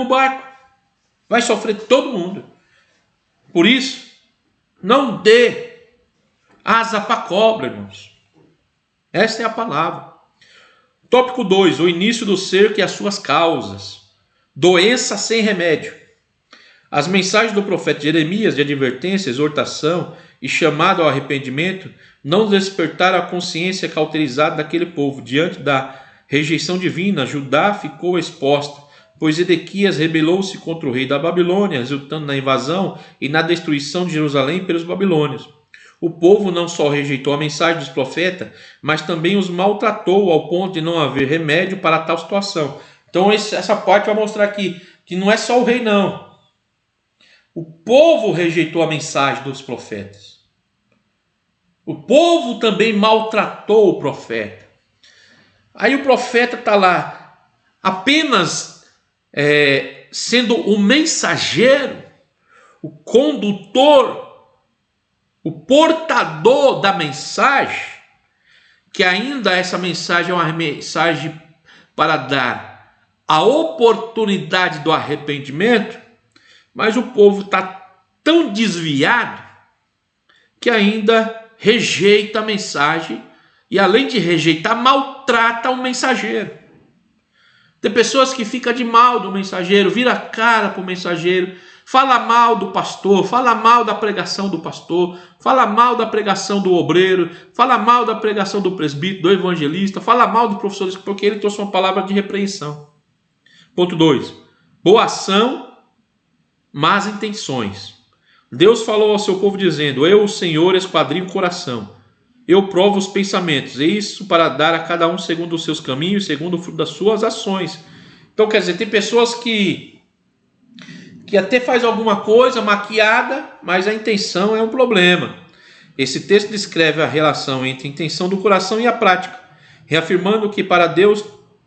barco, vai sofrer todo mundo. Por isso, não dê asa para cobra, irmãos. Essa é a palavra. Tópico 2. O início do cerco e as suas causas. Doença sem remédio. As mensagens do profeta Jeremias de advertência, exortação e chamado ao arrependimento não despertaram a consciência cauterizada daquele povo. Diante da rejeição divina, Judá ficou exposta, pois Zedequias rebelou-se contra o rei da Babilônia, resultando na invasão e na destruição de Jerusalém pelos babilônios. O povo não só rejeitou a mensagem dos profetas, mas também os maltratou ao ponto de não haver remédio para tal situação. Então essa parte vai mostrar aqui que não é só o rei não. O povo rejeitou a mensagem dos profetas. O povo também maltratou o profeta. Aí o profeta está lá apenas sendo o mensageiro, o condutor, o portador da mensagem, que ainda essa mensagem é uma mensagem para dar a oportunidade do arrependimento, mas o povo está tão desviado que ainda rejeita a mensagem e, além de rejeitar, maltrata o mensageiro. Tem pessoas que ficam de mal do mensageiro, vira a cara para o mensageiro, fala mal do pastor, fala mal da pregação do pastor, fala mal da pregação do obreiro, fala mal da pregação do presbítero, do evangelista, fala mal do professor, porque ele trouxe uma palavra de repreensão. Ponto 2. Boa ação, más intenções. Deus falou ao seu povo dizendo, eu, o Senhor, esquadrinho o coração. Eu provo os pensamentos, isso para dar a cada um segundo os seus caminhos, segundo o fruto das suas ações. Então, quer dizer, tem pessoas que até faz alguma coisa maquiada, mas a intenção é um problema. Esse texto descreve a relação entre a intenção do coração e a prática, reafirmando que para Deus,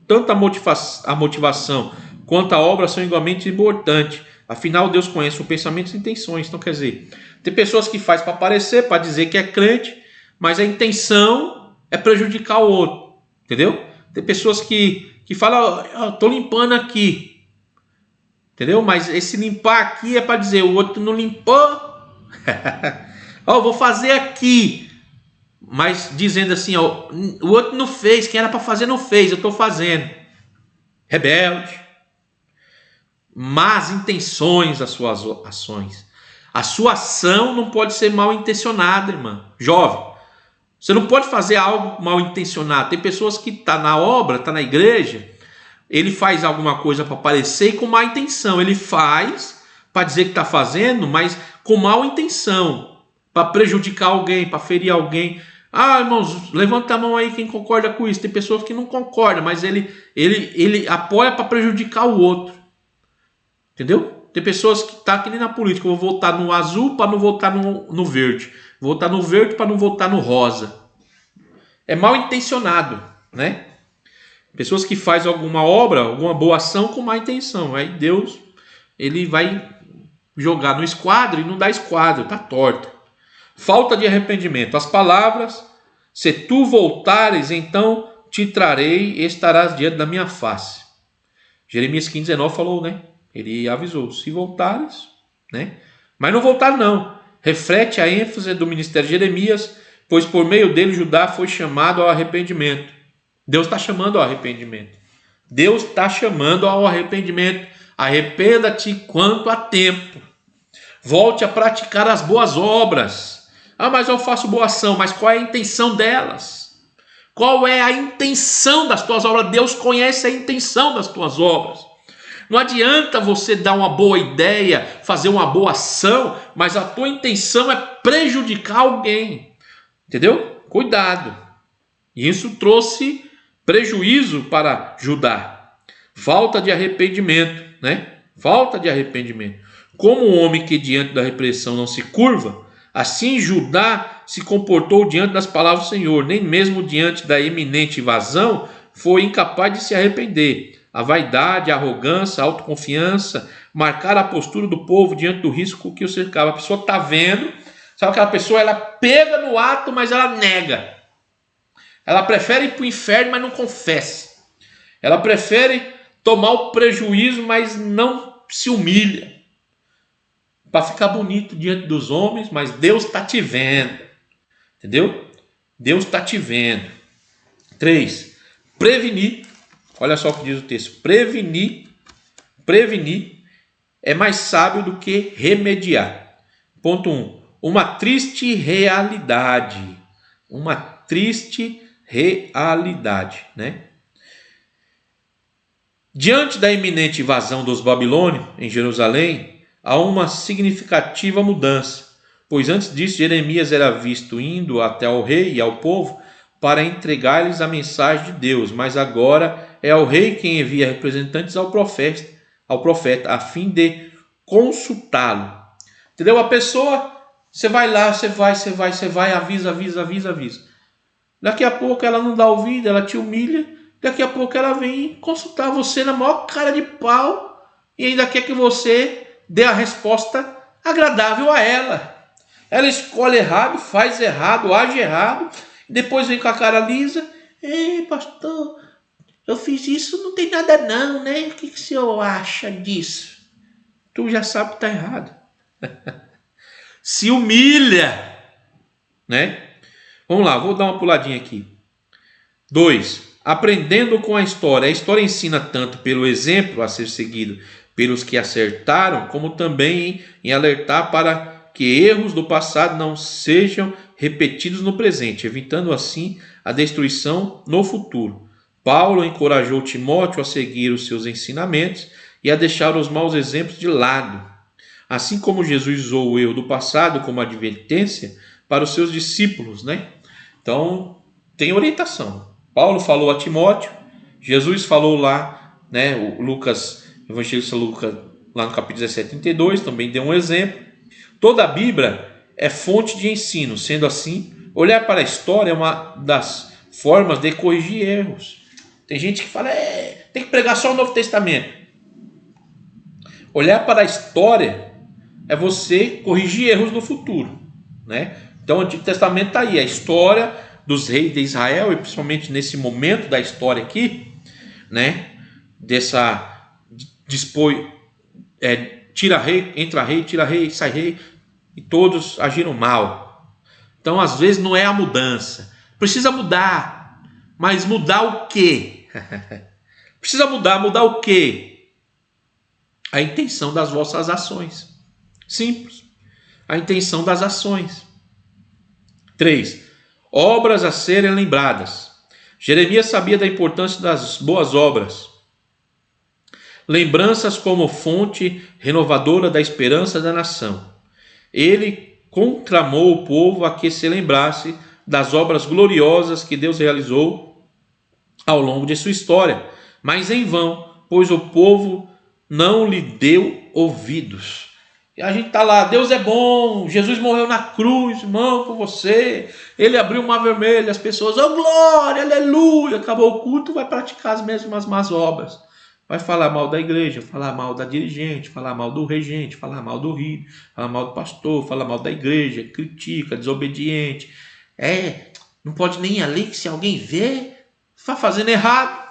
tanto a motivação quanto a obra são igualmente importantes. Afinal, Deus conhece o pensamento e as intenções. Então, quer dizer, tem pessoas que fazem para aparecer, para dizer que é crente, mas a intenção é prejudicar o outro, entendeu? Tem pessoas que falam, eu estou limpando aqui. Entendeu? Mas esse limpar aqui é para dizer, o outro não limpou. Ó, vou fazer aqui. Mas dizendo assim, ó, o outro não fez, quem era para fazer não fez, eu estou fazendo. Rebelde. Más intenções das suas ações. A sua ação não pode ser mal intencionada, irmã. Jovem, você não pode fazer algo mal intencionado. Tem pessoas que estão na obra, estão na igreja, ele faz alguma coisa para aparecer e com má intenção. Ele faz para dizer que está fazendo, mas com má intenção, para prejudicar alguém, para ferir alguém. Ah, irmãos, levanta a mão aí quem concorda com isso. Tem pessoas que não concordam, mas ele apoia para prejudicar o outro. Entendeu? Tem pessoas que estão aqui nem na política. Eu vou votar no azul para não votar no verde. Vou votar no verde para não votar no rosa. É mal intencionado, né? Pessoas que fazem alguma obra, alguma boa ação com má intenção. Aí Deus, ele vai jogar no esquadro e não dá esquadro, tá torto. Falta de arrependimento. As palavras, se tu voltares, então te trarei e estarás diante da minha face. Jeremias 15:19 falou, né? Ele avisou, se voltares, né? Mas não voltaram não. Reflete a ênfase do ministério de Jeremias, pois por meio dele Judá foi chamado ao arrependimento. Deus está chamando ao arrependimento. Deus está chamando ao arrependimento. Arrependa-te quanto há tempo. Volte a praticar as boas obras. Ah, mas eu faço boa ação. Mas qual é a intenção delas? Qual é a intenção das tuas obras? Deus conhece a intenção das tuas obras. Não adianta você dar uma boa ideia, fazer uma boa ação, mas a tua intenção é prejudicar alguém. Entendeu? Cuidado. Isso trouxe prejuízo para Judá. Falta de arrependimento, né? Falta de arrependimento. Como um homem que diante da repressão não se curva, assim Judá se comportou diante das palavras do Senhor, nem mesmo diante da eminente invasão foi incapaz de se arrepender. A vaidade, a arrogância, a autoconfiança marcaram a postura do povo diante do risco que o cercava. A pessoa está vendo, sabe aquela pessoa, ela pega no ato, mas ela nega. Ela prefere ir para o inferno, mas não confessa. Ela prefere tomar o prejuízo, mas não se humilha. Para ficar bonito diante dos homens, mas Deus está te vendo. Entendeu? Deus está te vendo. 3. Prevenir. Olha só o que diz o texto. Prevenir é mais sábio do que remediar. Ponto 1. Uma triste realidade. Uma triste realidade, né? Diante da iminente invasão dos babilônios em Jerusalém, há uma significativa mudança, pois antes disso Jeremias era visto indo até ao rei e ao povo para entregar-lhes a mensagem de Deus, mas agora é ao rei quem envia representantes ao profeta a fim de consultá-lo. Entendeu? A pessoa, você vai lá, você vai, avisa. Daqui a pouco ela não dá ouvido, ela te humilha. Daqui a pouco ela vem consultar você na maior cara de pau e ainda quer que você dê a resposta agradável a ela. Ela escolhe errado, faz errado, age errado, depois vem com a cara lisa. Ei, pastor, eu fiz isso, não tem nada não, né? O que o senhor acha disso? Tu já sabe que está errado. Se humilha, né? Vamos lá, vou dar uma puladinha aqui. 2. Aprendendo com a história. A história ensina tanto pelo exemplo a ser seguido pelos que acertaram, como também em alertar para que erros do passado não sejam repetidos no presente, evitando assim a destruição no futuro. Paulo encorajou Timóteo a seguir os seus ensinamentos e a deixar os maus exemplos de lado. Assim como Jesus usou o erro do passado como advertência para os seus discípulos, né? Então, tem orientação. Paulo falou a Timóteo, Jesus falou lá, né? O evangelista Lucas, lá no capítulo 17, 32, também deu um exemplo. Toda a Bíblia é fonte de ensino. Sendo assim, olhar para a história é uma das formas de corrigir erros. Tem gente que fala, tem que pregar só o Novo Testamento. Olhar para a história é você corrigir erros no futuro, né? Então o Antigo Testamento está aí, a história dos reis de Israel, e principalmente nesse momento da história aqui, né? Dessa tira rei, entra rei, tira rei, sai rei, e todos agiram mal. Então, às vezes, não é a mudança. Precisa mudar, mas mudar o quê? Precisa mudar o quê? A intenção das vossas ações. Simples. A intenção das ações. 3. Obras a serem lembradas. Jeremias sabia da importância das boas obras. Lembranças como fonte renovadora da esperança da nação. Ele conclamou o povo a que se lembrasse das obras gloriosas que Deus realizou ao longo de sua história, mas em vão, pois o povo não lhe deu ouvidos. E a gente está lá, Deus é bom, Jesus morreu na cruz, irmão, por você, ele abriu o mar vermelho, as pessoas, oh glória, aleluia, acabou o culto, vai praticar as mesmas más obras. Vai falar mal da igreja, falar mal da dirigente, falar mal do regente, falar mal do líder, falar mal do pastor, falar mal da igreja, critica, desobediente. Não pode nem ir ali que se alguém vê, está fazendo errado.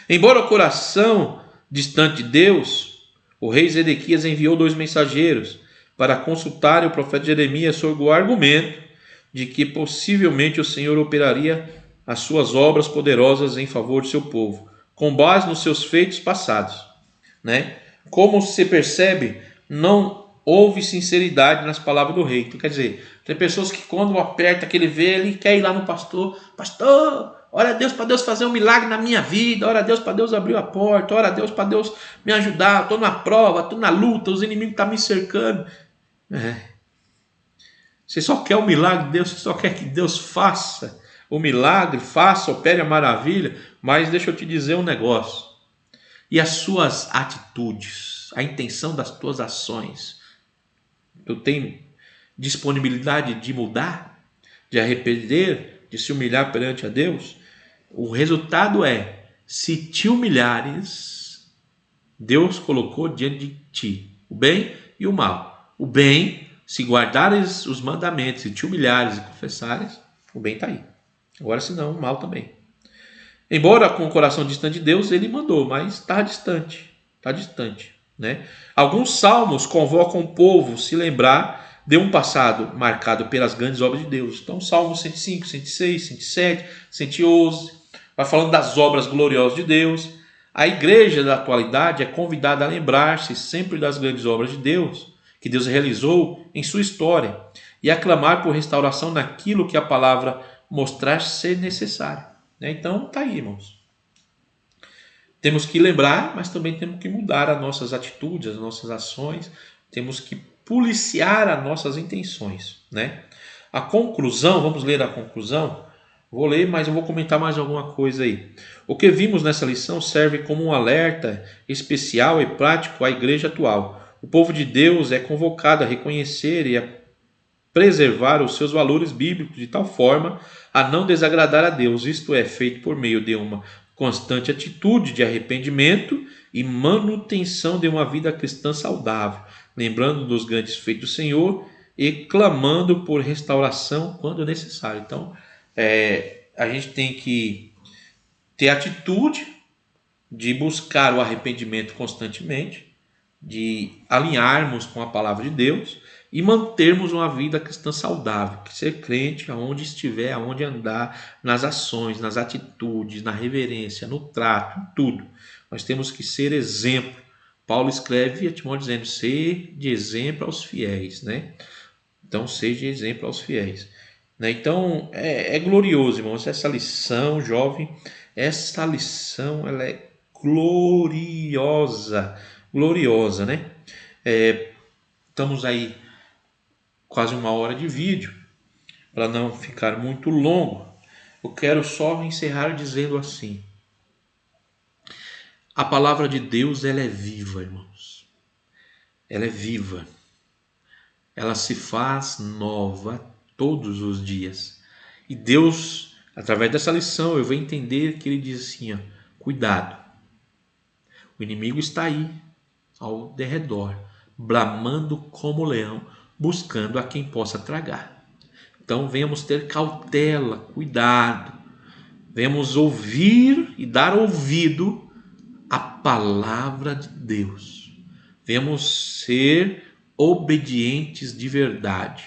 Embora o coração distante de Deus, o rei Zedequias enviou 2 mensageiros para consultarem o profeta Jeremias sobre o argumento de que possivelmente o Senhor operaria as suas obras poderosas em favor do seu povo, com base nos seus feitos passados, né? Como se percebe, não houve sinceridade nas palavras do rei. Então, quer dizer, tem pessoas que quando aperta que ele vê, ele quer ir lá no pastor, ora a Deus para Deus fazer um milagre na minha vida, ora a Deus para Deus abrir a porta, ora a Deus para Deus me ajudar, estou na prova, estou na luta, os inimigos estão me cercando. Você só quer o milagre de Deus, você só quer que Deus faça o milagre, faça, opere a maravilha, mas deixa eu te dizer um negócio. E as suas atitudes, a intenção das tuas ações, eu tenho disponibilidade de mudar, de arrepender, de se humilhar perante a Deus? O resultado é, se te humilhares, Deus colocou diante de ti o bem e o mal. O bem, se guardares os mandamentos e te humilhares e confessares, o bem está aí. Agora, se não, o mal também. Embora com o coração distante de Deus, ele mandou, mas está distante. Está distante, né? Alguns salmos convocam o povo a se lembrar de um passado marcado pelas grandes obras de Deus. Então, Salmo 105, 106, 107, 111, vai falando das obras gloriosas de Deus. A igreja da atualidade é convidada a lembrar-se sempre das grandes obras de Deus, que Deus realizou em sua história, e a clamar por restauração naquilo que a palavra mostrar ser necessário. Então, está aí, irmãos. Temos que lembrar, mas também temos que mudar as nossas atitudes, as nossas ações. Temos que policiar as nossas intenções, né? A conclusão, vamos ler a conclusão? Vou ler, mas eu vou comentar mais alguma coisa aí. O que vimos nessa lição serve como um alerta especial e prático à igreja atual. O povo de Deus é convocado a reconhecer e a preservar os seus valores bíblicos de tal forma a não desagradar a Deus. Isto é feito por meio de uma constante atitude de arrependimento e manutenção de uma vida cristã saudável, lembrando dos grandes feitos do Senhor e clamando por restauração quando necessário. Então, a gente tem que ter atitude de buscar o arrependimento constantemente, de alinharmos com a palavra de Deus e mantermos uma vida cristã saudável, que ser crente aonde estiver, aonde andar, nas ações, nas atitudes, na reverência, no trato, em tudo. Nós temos que ser exemplo. Paulo escreve a Timóteo dizendo, ser de exemplo aos fiéis, né? Então, seja exemplo aos fiéis. Então, é glorioso, irmãos, essa lição, jovem, essa lição, ela é gloriosa, né? Estamos aí quase 1 hora de vídeo, para não ficar muito longo. Eu quero só encerrar dizendo assim: a palavra de Deus, ela é viva, irmãos. Ela é viva. Ela se faz nova todos os dias. E Deus, através dessa lição, eu vou entender que ele diz assim, cuidado. O inimigo está aí, ao derredor, bramando como leão, buscando a quem possa tragar. Então venhamos ter cautela, cuidado, venhamos ouvir e dar ouvido à palavra de Deus. Venhamos ser obedientes de verdade,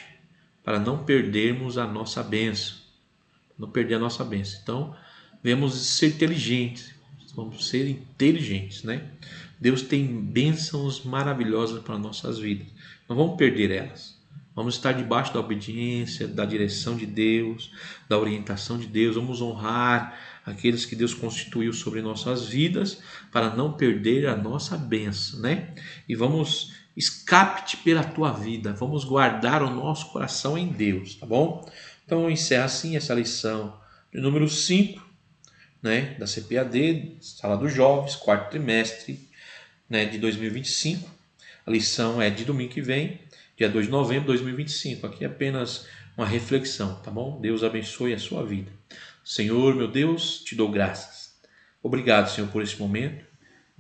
para não perdermos a nossa bênção, não perder a nossa bênção. Então, venhamos ser inteligentes, vamos ser inteligentes, né? Deus tem bênçãos maravilhosas para nossas vidas, não vamos perder elas. Vamos estar debaixo da obediência, da direção de Deus, da orientação de Deus. Vamos honrar aqueles que Deus constituiu sobre nossas vidas para não perder a nossa bênção, né? E vamos escape-te pela tua vida. Vamos guardar o nosso coração em Deus, tá bom? Então encerra assim essa lição de número 5, né, da CPAD, Sala dos Jovens, quarto trimestre, né, de 2025. A lição é de domingo que vem, dia 2 de novembro de 2025. Aqui é apenas uma reflexão, tá bom? Deus abençoe a sua vida. Senhor, meu Deus, te dou graças. Obrigado, Senhor, por esse momento.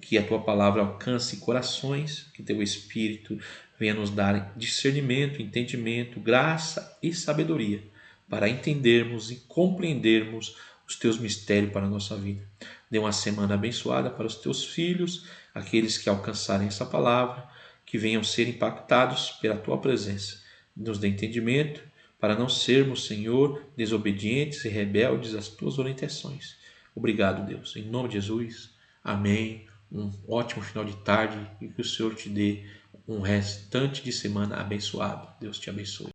Que a tua palavra alcance corações, que teu Espírito venha nos dar discernimento, entendimento, graça e sabedoria para entendermos e compreendermos os teus mistérios para a nossa vida. Dê uma semana abençoada para os teus filhos, aqueles que alcançarem essa palavra, que venham ser impactados pela tua presença. Nos dê entendimento para não sermos, Senhor, desobedientes e rebeldes às tuas orientações. Obrigado, Deus. Em nome de Jesus. Amém. Um ótimo final de tarde e que o Senhor te dê um restante de semana abençoado. Deus te abençoe.